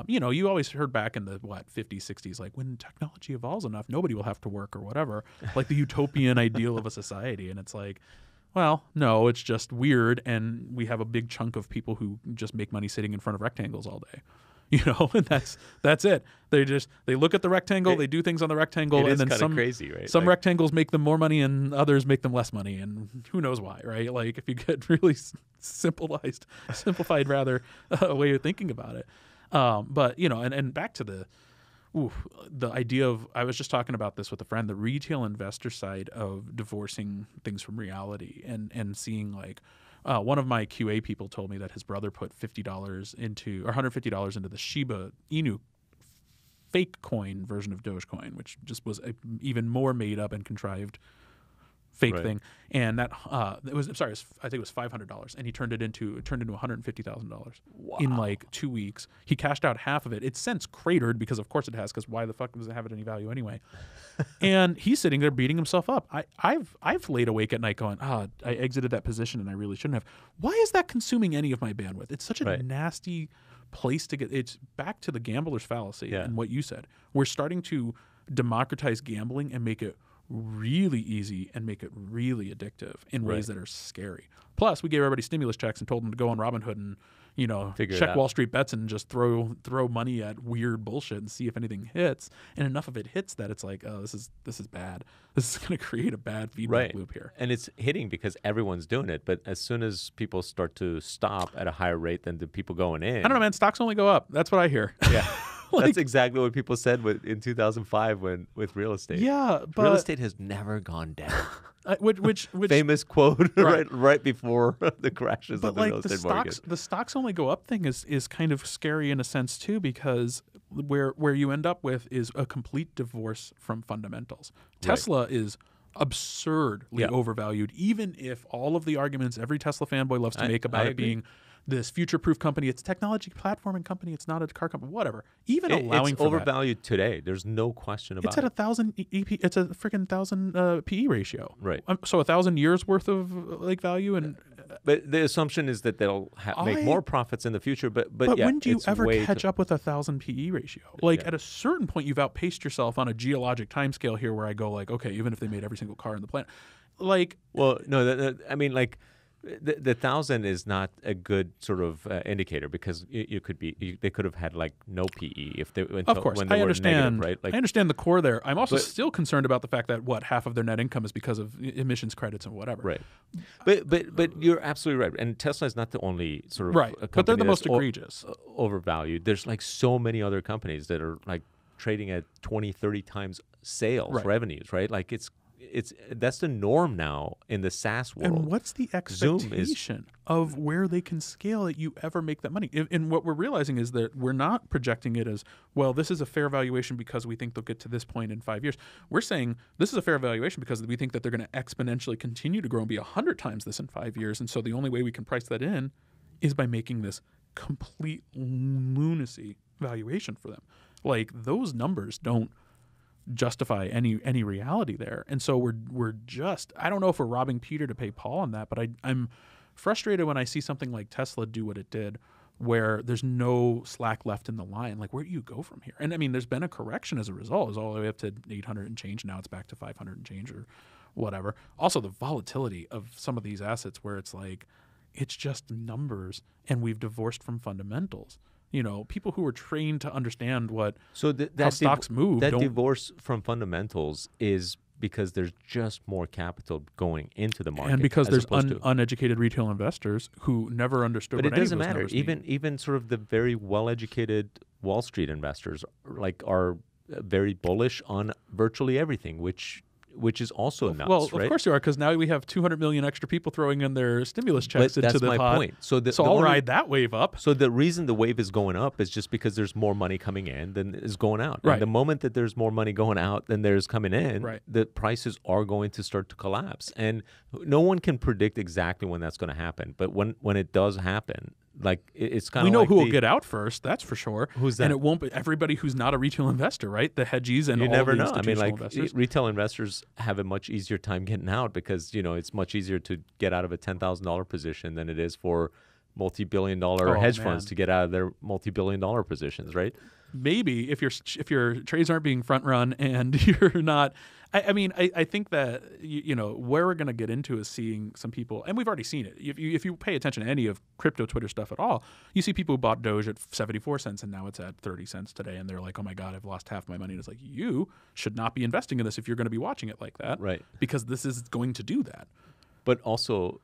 You always heard back in the 50s, 60s, like when technology evolves enough, nobody will have to work or whatever, like the utopian ideal of a society. And it's like, well, no, it's just weird. And we have a big chunk of people who just make money sitting in front of rectangles all day. And that's it. They look at the rectangle, they do things on the rectangle, and then some crazy, right? Some rectangles make them more money and others make them less money, and who knows why, right? Like if you get really simplified rather way of thinking about it. But and back to the idea of, I was just talking about this with a friend, the retail investor side of divorcing things from reality and seeing like. One of my QA people told me that his brother put $150 into the Shiba Inu fake coin version of Dogecoin, which just was a even more made up and contrived fake thing. And that I think it was $500, and he turned it into $150,000 in like 2 weeks. He cashed out half of it. It's since cratered because of course it has, because why the fuck does it have any value anyway? And he's sitting there beating himself up. I've laid awake at night going, I exited that position and I really shouldn't have. Why is that consuming any of my bandwidth? It's such a nasty place to get. It's back to the gambler's fallacy and what you said. We're starting to democratize gambling and make it really easy and make it really addictive in ways that are scary. Plus, we gave everybody stimulus checks and told them to go on Robinhood and check Wall Street bets and just throw money at weird bullshit and see if anything hits. And enough of it hits that it's like, oh, this is bad. This is going to create a bad feedback loop here. And it's hitting because everyone's doing it. But as soon as people start to stop at a higher rate than the people going in, I don't know, man. Stocks only go up. That's what I hear. Yeah. That's exactly what people said in 2005 with real estate. Yeah, but real estate has never gone down. Which famous quote right before the crashes of the real estate market. The stocks only go up thing is kind of scary in a sense too, because where you end up with is a complete divorce from fundamentals. Tesla is absurdly overvalued, even if all of the arguments every Tesla fanboy loves to make about it being this future-proof company, it's a technology platform and company, it's not a car company, whatever. Even allowing it's for overvalued today. There's no question about it. It's at 1,000 EP. It's a freaking 1,000 PE ratio. Right. So 1,000 years worth of like value, and but the assumption is that they'll make more profits in the future. But when do you ever catch up with 1,000 PE ratio? Like at a certain point, you've outpaced yourself on a geologic timescale here, where I go like, okay, even if they made every single car in the planet, like, well, no, I mean like. The 1,000 is not a good sort of indicator, because they could have had like no PE if they of course when they I understand negative, right? Like, I understand the core there. I'm also still concerned about the fact that half of their net income is because of emissions credits and whatever. Right. But you're absolutely right. And Tesla is not the only sort of company but they're the most egregious, overvalued. There's like so many other companies that are like trading at 20, 30 times sales revenues, right? Like that's the norm now in the SaaS world. And what's the expectation of where they can scale that you ever make that money? And what we're realizing is that we're not projecting it as, well, this is a fair valuation because we think they'll get to this point in 5 years. We're saying this is a fair valuation because we think that they're going to exponentially continue to grow and be 100 times this in 5 years. And so the only way we can price that in is by making this complete lunacy valuation for them. Like, those numbers don't justify any reality there. And so we're just, I don't know if we're robbing Peter to pay Paul on that, but I'm frustrated when I see something like Tesla do what it did, where there's no slack left in the line. Like, where do you go from here? And I mean, there's been a correction as a result. It's all the way up to 800 and change. Now it's back to 500 and change or whatever. Also, the volatility of some of these assets, where it's like, it's just numbers, and we've divorced from fundamentals. People who are trained to understand how stocks move. That divorce from fundamentals is because there's just more capital going into the market, and because there's uneducated retail investors who never understood. But what it doesn't any of those matter. numbers mean. Even sort of the very well-educated Wall Street investors are very bullish on virtually everything, which is also nuts. Well, right? Of course you are, because now we have 200 million extra people throwing in their stimulus checks into the pot. That's my point. So I'll ride that wave up. So the reason the wave is going up is just because there's more money coming in than is going out. Right. And the moment that there's more money going out than there's coming in, right. the prices are going to start to collapse. And no one can predict exactly when that's going to happen. But when it does happen, it's kind of we know who will get out first. That's for sure. Who's that? And it won't be everybody who's not a retail investor, right? The hedgies and you all never the know. I mean, institutional investors. Retail investors have a much easier time getting out because it's much easier to get out of a $10,000 position than it is for multi-billion-dollar hedge funds to get out of their multi-billion-dollar positions, right? Maybe if your trades aren't being front run and you're not. I think that where we're going to get into is seeing some people, and we've already seen it. If you pay attention to any of crypto Twitter stuff at all, you see people who bought Doge at 74 cents and now it's at 30 cents today, and they're like, "Oh my God, I've lost half my money." And it's like, you should not be investing in this if you're going to be watching it like that, right? Because this is going to do that. But also,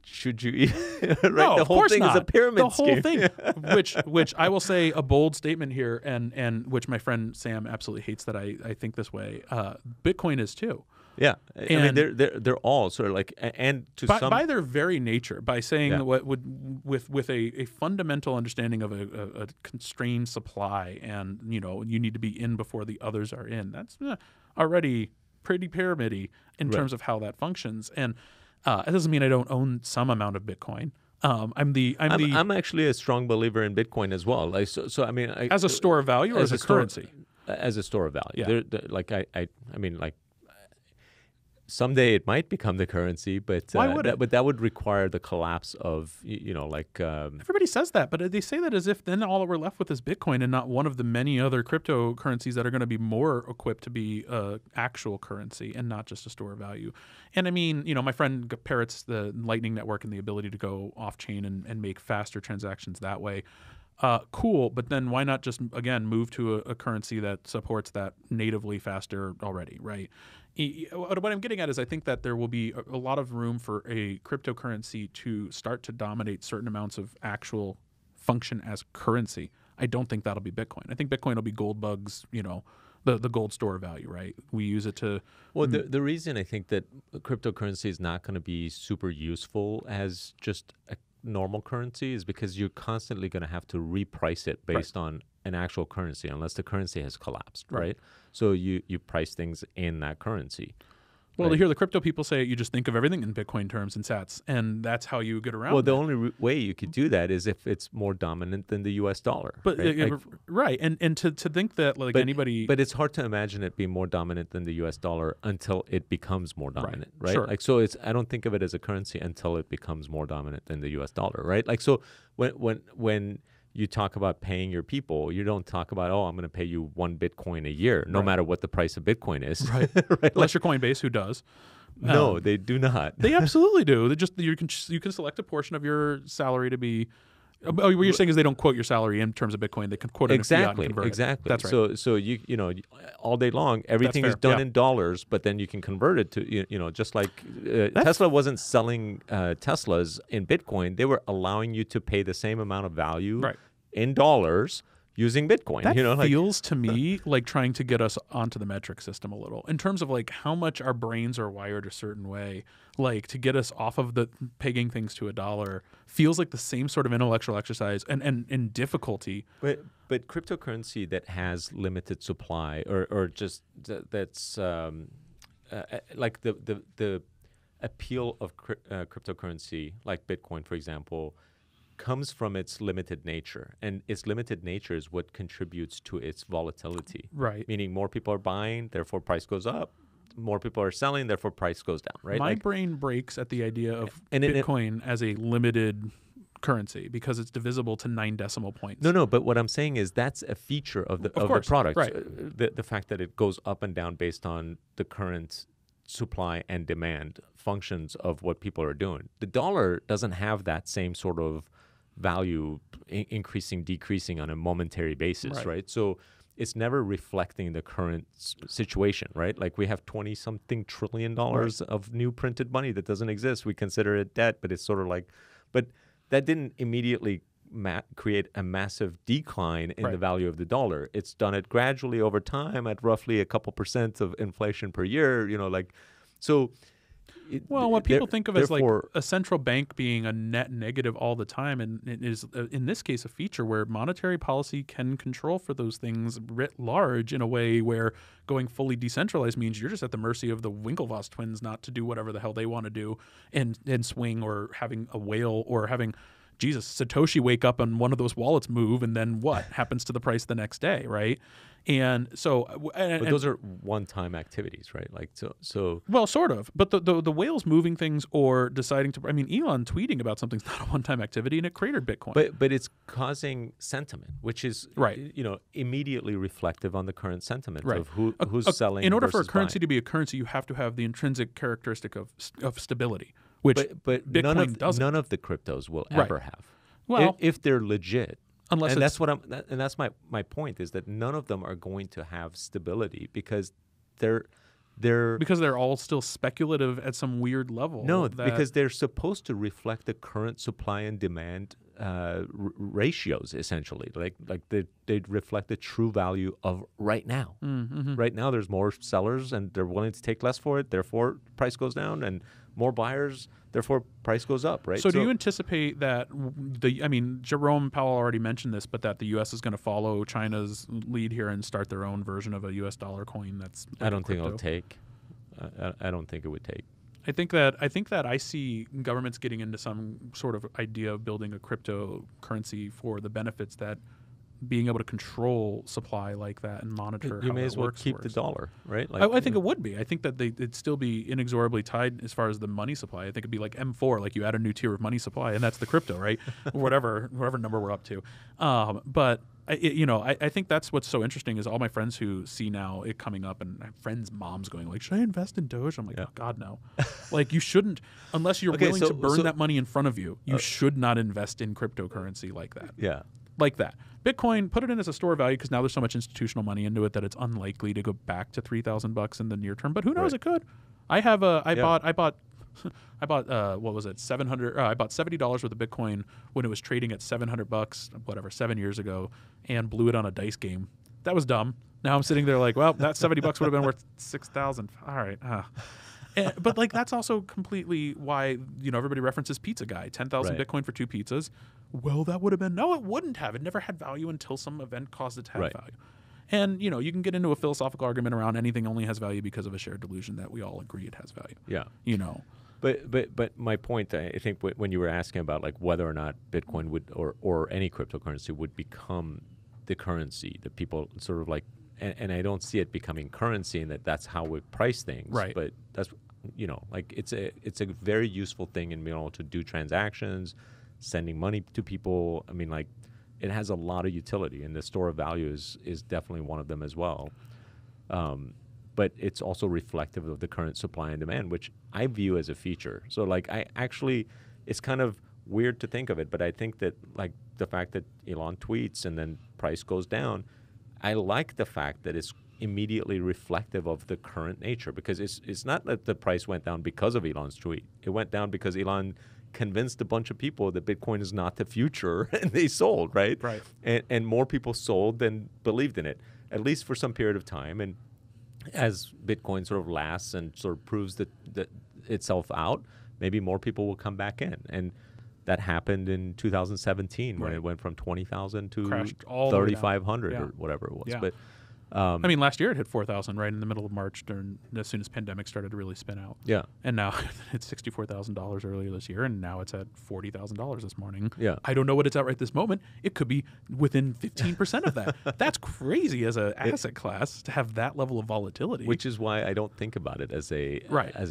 should you? Right? No, the of whole course thing not. is a pyramid The scheme. whole thing, which I will say a bold statement here, and which my friend Sam absolutely hates that I think this way. Bitcoin is too. Yeah, I mean they're all sort of and by their very nature, by saying what would with a fundamental understanding of a constrained supply, and you need to be in before the others are in. That's already pretty pyramid-y in terms of how that functions. And it doesn't mean I don't own some amount of Bitcoin. I'm actually a strong believer in Bitcoin as well. So I mean, as a store of value or as a currency? As a store of value. Yeah. I mean, someday it might become the currency, but why would it? But that would require the collapse of everybody says that, but they say that as if then all we're left with is Bitcoin and not one of the many other cryptocurrencies that are going to be more equipped to be actual currency and not just a store of value. And I mean, my friend parrots the Lightning Network and the ability to go off chain and make faster transactions that way. Cool, but then why not just again move to a currency that supports that natively faster already, right? What I'm getting at is I think that there will be a lot of room for a cryptocurrency to start to dominate certain amounts of actual function as currency. I don't think that'll be Bitcoin. I think Bitcoin will be gold bugs, the gold store of value, right? We use it to... Well, the reason I think that cryptocurrency is not going to be super useful as just a normal currency is because you're constantly going to have to reprice it based on an actual currency unless the currency has collapsed, right? So you price things in that currency. Well, to hear the crypto people say it, you just think of everything in Bitcoin terms and sats, and that's how you get around. Well, the only way you could do that is if it's more dominant than the U.S. dollar. But and to think that anybody, but it's hard to imagine it being more dominant than the U.S. dollar until it becomes more dominant, right? Sure. So I don't think of it as a currency until it becomes more dominant than the U.S. dollar, right? So when you talk about paying your people, you don't talk about, I'm going to pay you 1 Bitcoin a year, no matter what the price of Bitcoin is. Right. Unless you're Coinbase, who does. No, they do not. They absolutely do. You can select a portion of your salary to be. What you're saying is they don't quote your salary in terms of Bitcoin. They can quote it in fiat and convert it. That's right. So you all day long everything is done in dollars, but then you can convert it to just like Tesla wasn't selling Teslas in Bitcoin. They were allowing you to pay the same amount of value in dollars using Bitcoin. That feels to me like trying to get us onto the metric system a little in terms of how much our brains are wired a certain way. To get us off of the pegging things to $1 feels like the same sort of intellectual exercise and difficulty. But cryptocurrency that has limited supply or just that's like the appeal of cryptocurrency like Bitcoin, for example, comes from its limited nature, and its limited nature is what contributes to its volatility. Right. Meaning more people are buying, therefore price goes up. More people are selling, therefore price goes down. Right. My brain breaks at the idea of Bitcoin as a limited currency because it's divisible to 9 decimal points. No. But what I'm saying is that's a feature of the product. Right. The fact that it goes up and down based on the current supply and demand functions of what people are doing. The dollar doesn't have that same sort of value increasing, decreasing on a momentary basis, right? So it's never reflecting the current situation, right? Like we have 20-something trillion dollars of new printed money that doesn't exist. We consider it debt, but it's sort of like, but that didn't immediately create a massive decline in the value of the dollar. It's done it gradually over time at roughly a couple % of inflation per year, you know, like, so. What people think of as like a central bank being a net negative all the time, and it is in this case a feature where monetary policy can control for those things writ large in a way where going fully decentralized means you're just at the mercy of the Winklevoss twins not to do whatever the hell they want to do and swing, or having a whale, or having Satoshi wake up and one of those wallets move, and then what happens to the price the next day, right? And so, but those are one-time activities, right? Like so. Well, sort of. But the whales moving things or deciding to, I mean, Elon tweeting about something's not a one-time activity, and it cratered Bitcoin. But it's causing sentiment, which is you know, immediately reflective on the current sentiment of who's selling. In order for a versus currency buying. to be a currency, you have to have the intrinsic characteristic of stability, which but Bitcoin doesn't. None of the cryptos will ever have. Well, if they're legit. Unless and that's my point, is that none of them are going to have stability because they're all still speculative at some weird level. No, because they're supposed to reflect the current supply and demand ratios, essentially. Like they reflect the true value of right now. Mm-hmm. Right now, there's more sellers and they're willing to take less for it. Therefore, price goes down, and more buyers. Therefore, price goes up, right? So do you anticipate that Jerome Powell already mentioned this, but that the U.S. is going to follow China's lead here and start their own version of a U.S. dollar coin that's like I don't think it'll take. I don't think it would take. I think that I see governments getting into some sort of idea of building a cryptocurrency for the benefits that being able to control supply like that and monitor. You how may that as well works keep for the us. dollar, right? Like, I think it would be. I think that it'd still be inexorably tied as far as the money supply. I think it'd be like M4, like you add a new tier of money supply, and that's the crypto, right? whatever number we're up to. But I think that's what's so interesting is all my friends who see now it coming up, and my friends' moms going like, "Should I invest in Doge?" I'm like, "Oh God, no!" Like you shouldn't, unless you're willing to burn that money in front of you. You should not invest in cryptocurrency like that. Yeah, like that. Bitcoin, put it in as a store of value because now there's so much institutional money into it that it's unlikely to go back to $3,000 in the near term. But who knows? It could. I bought what was it? 700. I bought $70 worth of Bitcoin when it was trading at $700, whatever, 7 years ago, and blew it on a dice game. That was dumb. Now I'm sitting there like, well, that $70 would have been worth 6,000. All right. But like that's also completely why everybody references Pizza Guy, 10,000 Bitcoin for 2 pizzas. Well, that would have been it wouldn't have. It never had value until some event caused it to have value. And you can get into a philosophical argument around anything only has value because of a shared delusion that we all agree it has value. Yeah. But my point, I think, when you were asking about like whether or not Bitcoin would or any cryptocurrency would become the currency that people sort of like, and I don't see it becoming currency, and that's how we price things. Right. But that's like it's a very useful thing in being able to do transactions, sending money to people. I mean, like it has a lot of utility, and the store of value is definitely one of them as well. But it's also reflective of the current supply and demand, which I view as a feature. So like it's kind of weird to think of it, but I think that like the fact that Elon tweets and then price goes down, I like the fact that it's immediately reflective of the current nature, because it's not that the price went down because of Elon's tweet. It went down because Elon convinced a bunch of people that Bitcoin is not the future, and they sold, right? Right. And more people sold than believed in it, at least for some period of time. And as Bitcoin sort of lasts and sort of proves that itself out, maybe more people will come back in. And that happened in 2017 when it went from 20,000 to 3,500 or whatever it was. Yeah. But I mean, last year it hit 4,000 right in the middle of March, as soon as pandemic started to really spin out. Yeah. And now it's $64,000 earlier this year, and now it's at $40,000 this morning. Yeah. I don't know what it's at right this moment. It could be within 15% of that. That's crazy as an asset class to have that level of volatility. Which is why I don't think about it as a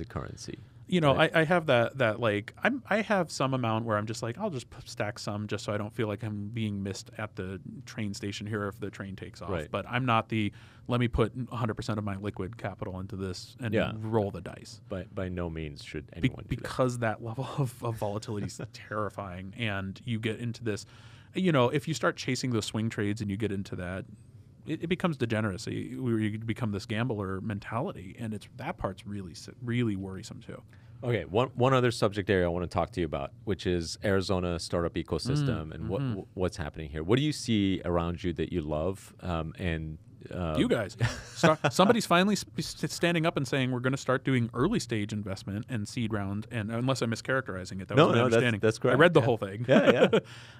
currency. You know, Right. I have that like I have some amount where I'm just like I'll just stack some just so I don't feel like I'm being missed at the train station here if the train takes off. Right. But I'm not the let me put 100% of my liquid capital into this and Yeah. roll the dice. By no means should anyone do that. Because that level of volatility is terrifying, and you get into this. You know, if you start chasing those swing trades and you get into that, it becomes degeneracy where you become this gambler mentality, and that part's really worrisome too. Okay, one other subject area I want to talk to you about, which is Arizona startup ecosystem and what's happening here. What do you see around you that you love? You guys, somebody's finally standing up and saying we're going to start doing early stage investment and seed round. And unless I'm mischaracterizing it, that was my understanding. That's correct. I read the whole thing. Yeah.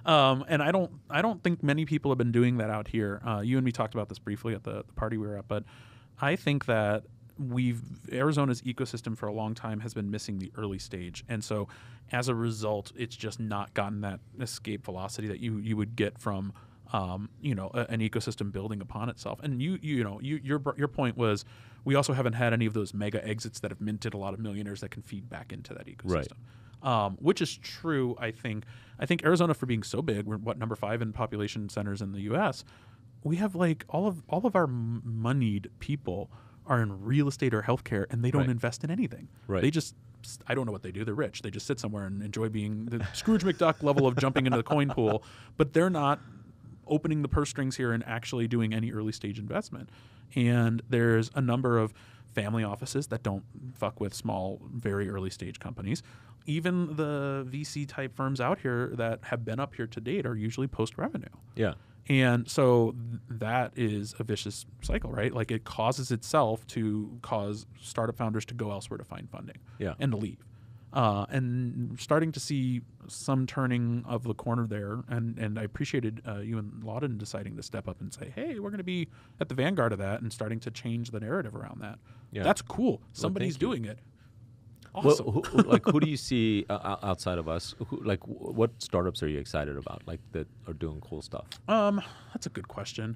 And I don't think many people have been doing that out here. You and me talked about this briefly at the party we were at, but I think that Arizona's ecosystem for a long time has been missing the early stage, and so as a result, it's just not gotten that escape velocity that you would get from an ecosystem building upon itself. And your point was we also haven't had any of those mega exits that have minted a lot of millionaires that can feed back into that ecosystem. Right. Which is true. I think Arizona, for being so big, we're number 5 in population centers in the U.S. We have like all of our moneyed people are in real estate or healthcare, and they don't invest in anything. Right. They just, I don't know what they do. They're rich. They just sit somewhere and enjoy being the Scrooge McDuck level of jumping into the coin pool, but they're not opening the purse strings here and actually doing any early stage investment. And there's a number of family offices that don't fuck with small, very early stage companies. Even the VC type firms out here that have been up here to date are usually post revenue. Yeah. And so that is a vicious cycle, right? Like it causes itself to cause startup founders to go elsewhere to find funding and to leave. And starting to see some turning of the corner there. And I appreciated you and Lawden deciding to step up and say, hey, we're going to be at the vanguard of that and starting to change the narrative around that. Yeah. That's cool. Somebody's doing it. Awesome. Well, who do you see outside of us? What startups are you excited about, like that are doing cool stuff? That's a good question.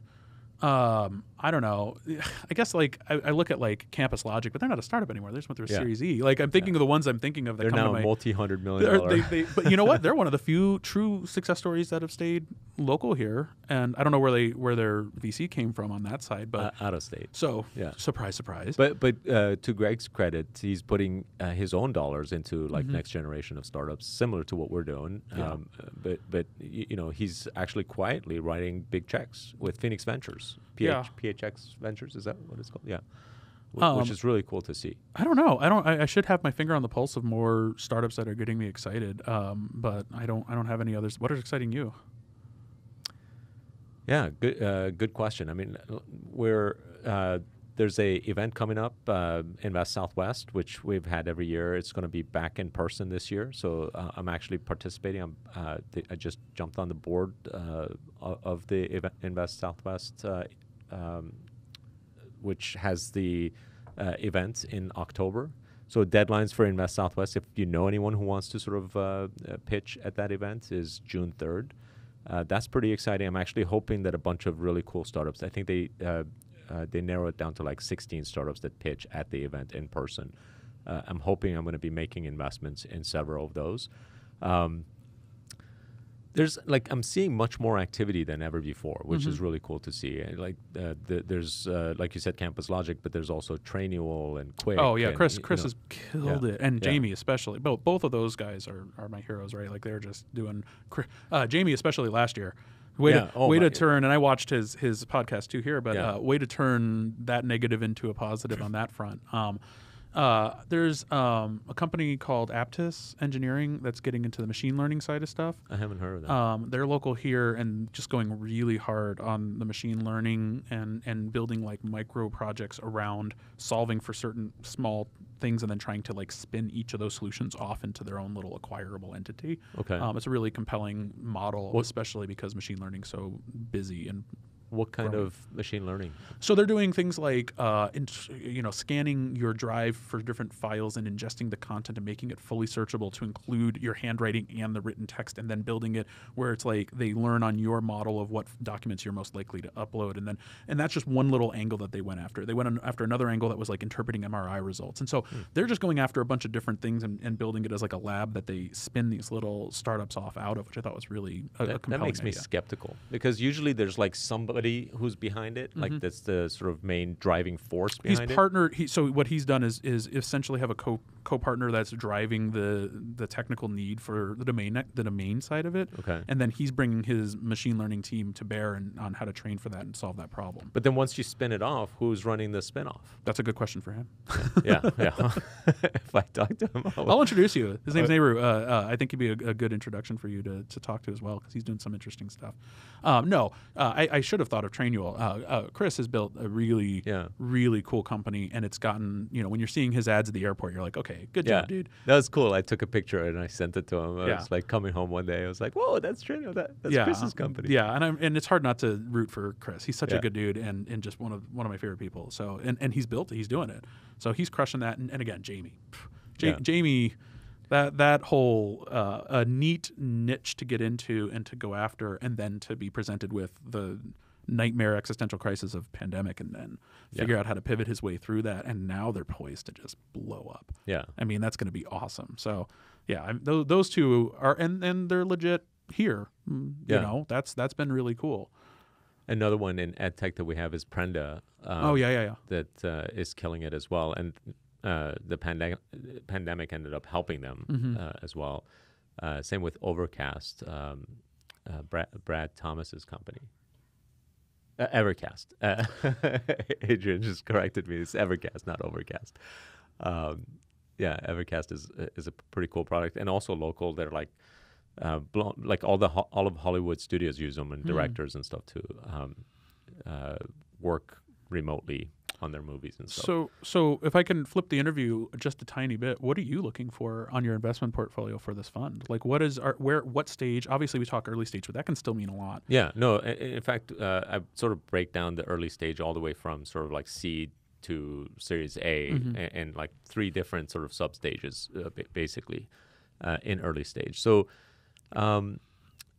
I don't know. I guess like I look at like Campus Logic, but they're not a startup anymore. They just went through a Series E. Like I'm thinking of the ones I'm thinking of that they're come now to my multi-$100 million. But you know what? They're one of the few true success stories that have stayed local here. And I don't know where their VC came from on that side, but out of state. So surprise. But to Greg's credit, he's putting his own dollars into like next generation of startups, similar to what we're doing. Yeah. But he's actually quietly writing big checks with Phoenix Ventures. PHX Ventures, is that what it's called? Yeah. Which is really cool to see. I don't know. I should have my finger on the pulse of more startups that are getting me excited. But I don't have any others. What is exciting you? Yeah, good question. I mean, there's a event coming up, Invest Southwest, which we've had every year. It's going to be back in person this year, so I'm actually participating. I just jumped on the board of the event, Invest Southwest, which has the event in October. So deadlines for Invest Southwest, if you know anyone who wants to sort of pitch at that event, is June 3rd. That's pretty exciting. I'm actually hoping that a bunch of really cool startups, I think they narrow it down to like 16 startups that pitch at the event in person. I'm hoping I'm going to be making investments in several of those. I'm seeing much more activity than ever before, which is really cool to see. There's like you said, Campus Logic, but there's also Trainual and Quick. Oh yeah, Chris has killed it, and Jamie especially. Both of those guys are my heroes, right? Like they're just doing. Jamie especially last year. Way to turn, and I watched his podcast too here, but way to turn that negative into a positive on that front. There's a company called Aptus Engineering that's getting into the machine learning side of stuff. I haven't heard of that. They're local here and just going really hard on the machine learning and building like micro projects around solving for certain small things and then trying to like spin each of those solutions off into their own little acquirable entity. Okay. It's a really compelling model, especially because machine learning is so busy and What kind of machine learning? So they're doing things like, scanning your drive for different files and ingesting the content and making it fully searchable to include your handwriting and the written text, and then building it where it's like they learn on your model of what documents you're most likely to upload, and that's just one little angle that they went after. They went after another angle that was like interpreting MRI results, and so they're just going after a bunch of different things and building it as like a lab that they spin these little startups off out of, which I thought was really a compelling That makes me idea. skeptical, because usually there's like somebody who's behind it, like that's the sort of main driving force behind He's partnered. So what he's done is essentially have a co-partner that's driving the technical need for the domain side of it. Okay. And then he's bringing his machine learning team to bear on how to train for that and solve that problem. But then once you spin it off, who's running the spin-off? That's a good question for him. Yeah. If I talk to him, I'll introduce you. His name's Nehru. I think he'd be a good introduction for you to talk to as well, because he's doing some interesting stuff. I should have thought of Trainual. Chris has built a really cool company, and it's gotten, when you're seeing his ads at the airport, you're like, okay, good job, dude. That was cool. I took a picture and I sent it to him. I was like coming home one day. I was like, whoa, that's Trainual. That's Chris's company. Yeah, and it's hard not to root for Chris. He's such a good dude and just one of my favorite people. So and he's doing it. So he's crushing that. And again, Jamie. Jamie, that whole a neat niche to get into and to go after, and then to be presented with the nightmare existential crisis of pandemic, and then figure out how to pivot his way through that. And now they're poised to just blow up. Yeah, I mean, that's going to be awesome. So those two are, and they're legit here. You know, that's been really cool. Another one in ed tech that we have is Prenda. That is killing it as well. And the pandemic ended up helping them as well. Same with Overcast, Brad Thomas's company. Evercast. Adrian just corrected me. It's Evercast, not Overcast. Evercast is a pretty cool product, and also local. They're like all of Hollywood studios use them, and directors and stuff to work remotely on their movies and stuff. So if I can flip the interview just a tiny bit, what are you looking for on your investment portfolio for this fund? Like, what stage? Obviously, we talk early stage, but that can still mean a lot. Yeah, no. In fact, I sort of break down the early stage all the way from sort of like seed to Series A, and like 3 different sort of sub stages, basically, in early stage. So.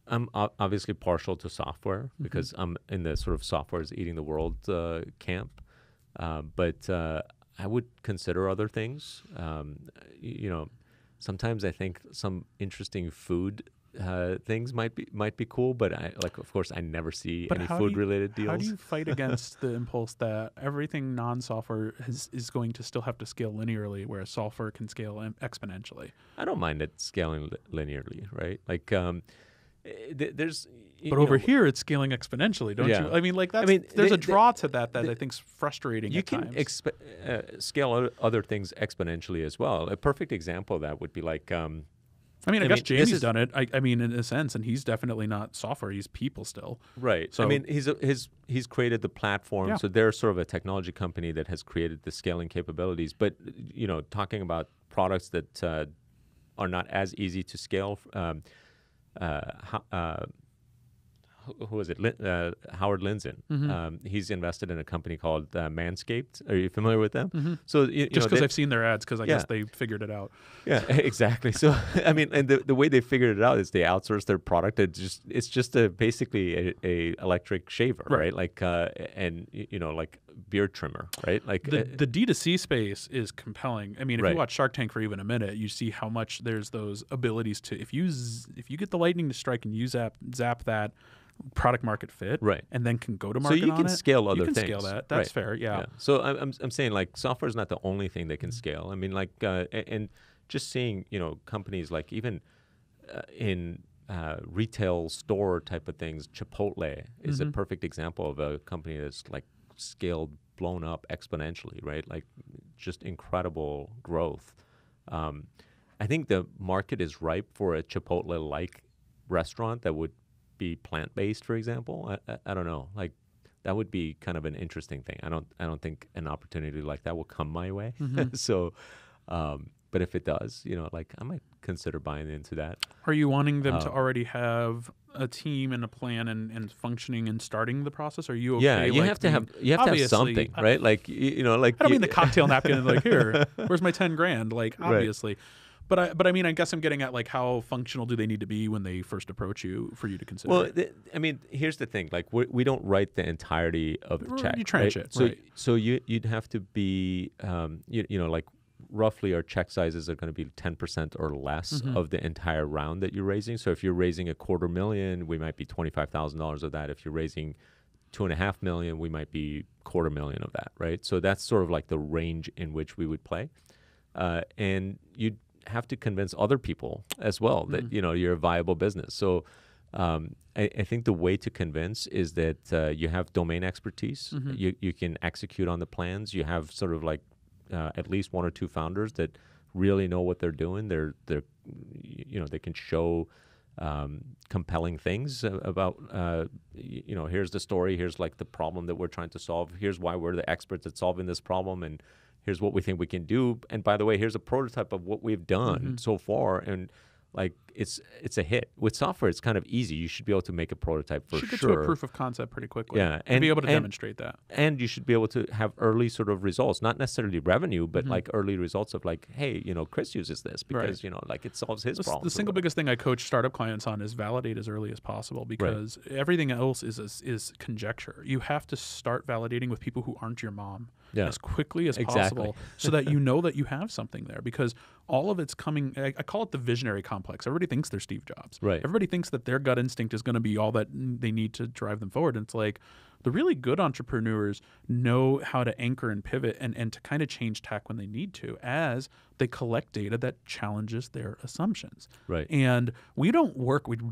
I'm obviously partial to software because I'm in the sort of software is eating the world camp. But I would consider other things. Sometimes I think some interesting food things might be cool, but of course I never see any food related deals. How do you fight against the impulse that everything non-software is going to still have to scale linearly, whereas software can scale exponentially? I don't mind it scaling linearly, right? Like there's. But over here, it's scaling exponentially, don't you? I mean, like there's a draw to that I think's frustrating. You at can times. Scale other things exponentially as well. A perfect example of that would be like. I guess Jamie's done it. I mean, in a sense, and he's definitely not software; he's people still. Right. So I mean, he's created the platform. So they're sort of a technology company that has created the scaling capabilities. But talking about products that are not as easy to scale. Who is it? Howard Lindzen. He's invested in a company called Manscaped. Are you familiar with them? So just because I've seen their ads, because I guess they figured it out. Yeah, exactly. So I mean, and the way they figured it out is they outsourced their product. It's just basically a electric shaver, right? Like like beard trimmer, right? Like the D2C space is compelling. I mean, if you watch Shark Tank for even a minute, you see how much there's those abilities to if you get the lightning to strike and you zap that product market fit, and then can go to market. So you can scale other things. You can scale that. That's fair. Yeah. So I'm saying like software is not the only thing that can scale. I mean, like and just seeing companies like even in retail store type of things. Chipotle is a perfect example of a company that's like scaled, blown up exponentially, right? Like just incredible growth. I think the market is ripe for a Chipotle-like restaurant that would be plant-based, for example. I don't know. Like that would be kind of an interesting thing. I don't think an opportunity like that will come my way. So, but if it does, like I might consider buying into that. Are you wanting them to already have a team and a plan and functioning and starting the process? Are you okay? Yeah, you have to have something, right? Like like I don't mean the cocktail napkin and like, here, where's my 10 grand? Like, obviously. But I mean, I guess I'm getting at like how functional do they need to be when they first approach you for you to consider? Well, I mean, here's the thing: like we don't write the entirety of the check. You trench it, so right? So you'd have to be, like roughly our check sizes are going to be 10% or less of the entire round that you're raising. So if you're raising $250,000, we might be $25,000 of that. If you're raising $2.5 million, we might be $250,000 of that, right? So that's sort of like the range in which we would play, and you'd have to convince other people as well that you're a viable business. So I think the way to convince is that you have domain expertise. You can execute on the plans. You have sort of like at least one or two founders that really know what they're doing. They can show compelling things about here's the story, here's like the problem that we're trying to solve, here's why we're the experts at solving this problem, and here's what we think we can do. And by the way, here's a prototype of what we've done so far. And like it's a hit. With software, it's kind of easy. You should be able to make a prototype for sure. You should get to a proof of concept pretty quickly. Yeah, and be able to demonstrate that. And you should be able to have early sort of results, not necessarily revenue, but like early results of like, hey, Chris uses this because like it solves his problem. The single biggest thing I coach startup clients on is validate as early as possible, because everything else is conjecture. You have to start validating with people who aren't your mom. As quickly as possible, so that you know that you have something there, because all of it's coming. I call it the visionary complex. Everybody thinks they're Steve Jobs. Right. Everybody thinks that their gut instinct is going to be all that they need to drive them forward. And it's like the really good entrepreneurs know how to anchor and pivot and to kind of change tack when they need to, as they collect data that challenges their assumptions. Right. And we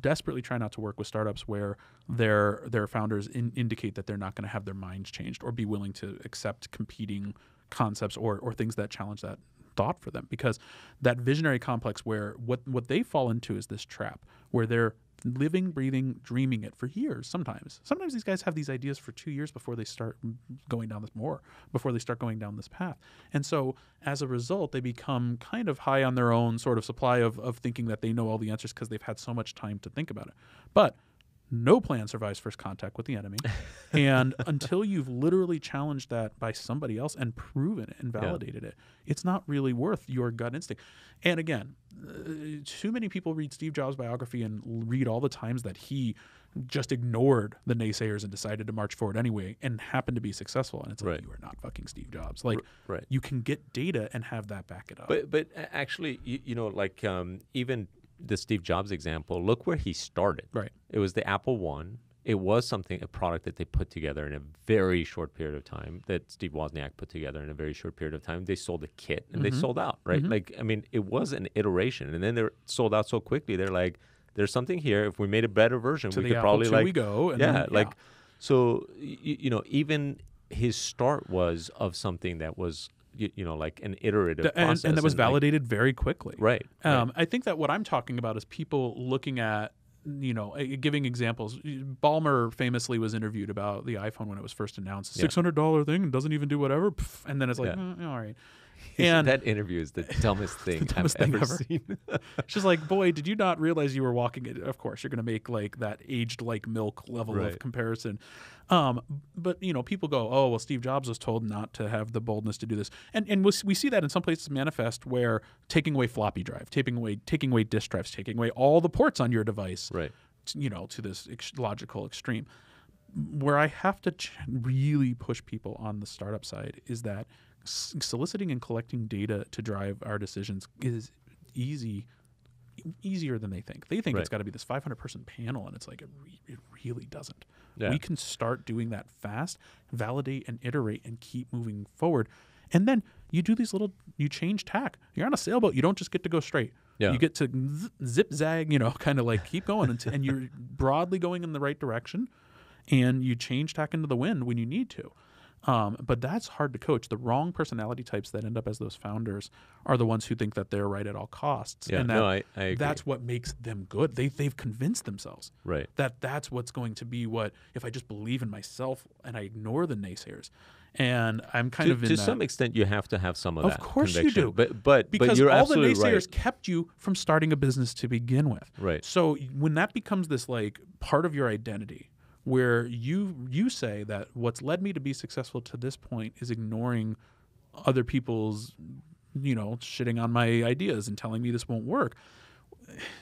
desperately try not to work with startups where their founders indicate that they're not going to have their minds changed or be willing to accept competing concepts or things that challenge that thought for them, because that visionary complex, where what they fall into is this trap where they're living, breathing, dreaming it for years. Sometimes these guys have these ideas for 2 years before they start going down this path. And so as a result, they become kind of high on their own sort of supply of thinking that they know all the answers because they've had so much time to think about it. But no plan survives first contact with the enemy. And until you've literally challenged that by somebody else and proven it and validated it, it's not really worth your gut instinct. And again, too many people read Steve Jobs' biography and read all the times that he just ignored the naysayers and decided to march forward anyway and happened to be successful. And it's like, you are not fucking Steve Jobs. Like, you can get data and have that back it up. But actually, even the Steve Jobs example, look where he started. Right. It was the Apple One. It was a product that they put together in a very short period of time, that Steve Wozniak put together in a very short period of time. They sold a kit and they sold out, right? Like, I mean, it was an iteration, and then they sold out so quickly. They're like, there's something here. If we made a better version, we could probably like, we go. And so, even his start was of something that was, like an iterative process. And that was validated very quickly. Right. I think that what I'm talking about is people looking at, giving examples. Ballmer famously was interviewed about the iPhone when it was first announced. $600 thing and doesn't even do whatever. And then it's like, all right. And that interview is the dumbest thing I've ever seen. She's like, boy, did you not realize you were walking it? Of course, you're going to make like that aged like milk level of comparison. But, people go, oh, well, Steve Jobs was told not to have the boldness to do this. And we see that in some places manifest, where taking away floppy drive, taking away disk drives, taking away all the ports on your device, to this logical extreme. Where I have to really push people on the startup side is that soliciting and collecting data to drive our decisions is easier than they think. They think it's got to be this 500-person panel, and it's like it really doesn't. We can start doing that fast, validate and iterate and keep moving forward. And then you do you change tack. You're on a sailboat. You don't just get to go straight. You get to zip zag, kind of like keep going and you're broadly going in the right direction, and you change tack into the wind when you need to. But that's hard to coach. The wrong personality types that end up as those founders are the ones who think that they're right at all costs. Yeah, and I agree. That's what makes them good. They've convinced themselves that's what's going to be what, if I just believe in myself and I ignore the naysayers. And I'm kind of in to that. some extent, you have to have some of that. Of course conviction. you do. But because you're all the absolutely naysayers right. kept you from starting a business to begin with. Right. So when that becomes this like part of your identity, where you say that what's led me to be successful to this point is ignoring other people's, shitting on my ideas and telling me this won't work,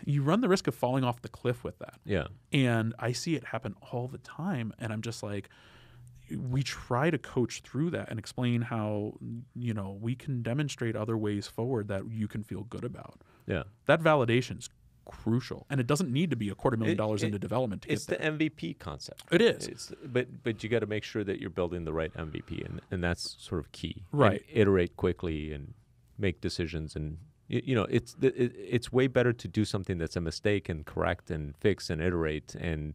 you run the risk of falling off the cliff with that. Yeah. And I see it happen all the time. And I'm just like, we try to coach through that and explain how, we can demonstrate other ways forward that you can feel good about. Yeah. That validation is crucial. And it doesn't need to be $250,000 into development to get there. It's the MVP concept. It is. But you got to make sure that you're building the right MVP, and that's sort of key. Right. And iterate quickly and make decisions, and it's way better to do something that's a mistake and correct and fix and iterate and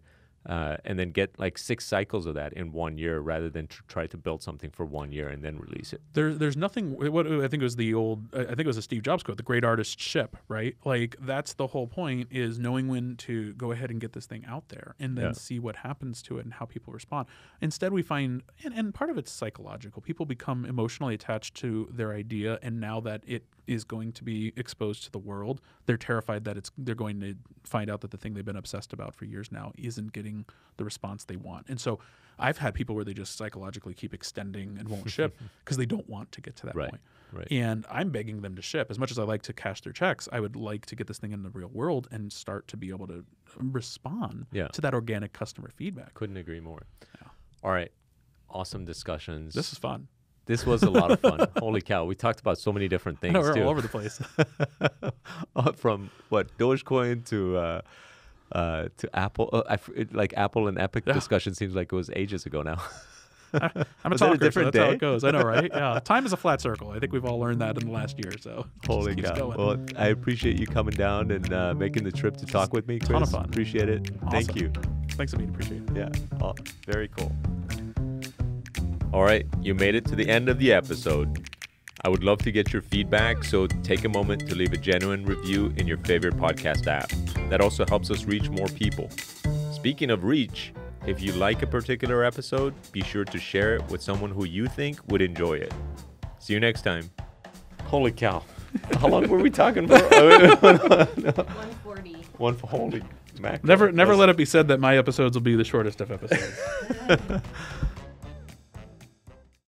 then get like 6 cycles of that in 1 year, rather than try to build something for 1 year and then release it. There's nothing. What I think it was a Steve Jobs quote: "The great artists ship." Right? Like that's the whole point, is knowing when to go ahead and get this thing out there and then see what happens to it and how people respond. Instead, we find, and part of it's psychological. People become emotionally attached to their idea, and now that it is going to be exposed to the world, they're terrified that they're going to find out that the thing they've been obsessed about for years now isn't getting the response they want. And so I've had people where they just psychologically keep extending and won't ship because they don't want to get to that point. Right. And I'm begging them to ship. As much as I like to cash their checks, I would like to get this thing in the real world and start to be able to respond to that organic customer feedback. Couldn't agree more. Yeah. All right. Awesome discussions. This is fun. This was a lot of fun. Holy cow. We talked about so many different things, I know, we're too. all over the place. From Dogecoin to Apple. Apple and Epic discussion seems like it was ages ago now. I'm a talker, so that's how it goes. I know, right? Yeah. Time is a flat circle. I think we've all learned that in the last year. So holy cow. Going. Well, I appreciate you coming down and making the trip to talk with me, Chris. Ton of fun. Appreciate it. Awesome. Thank you. Thanks, Hamid. Appreciate it. Yeah. Oh, very cool. All right, you made it to the end of the episode. I would love to get your feedback, so take a moment to leave a genuine review in your favorite podcast app. That also helps us reach more people. Speaking of reach, if you like a particular episode, be sure to share it with someone who you think would enjoy it. See you next time. Holy cow. How long were we talking for? 140. Holy mackerel. Never let it be said that my episodes will be the shortest of episodes.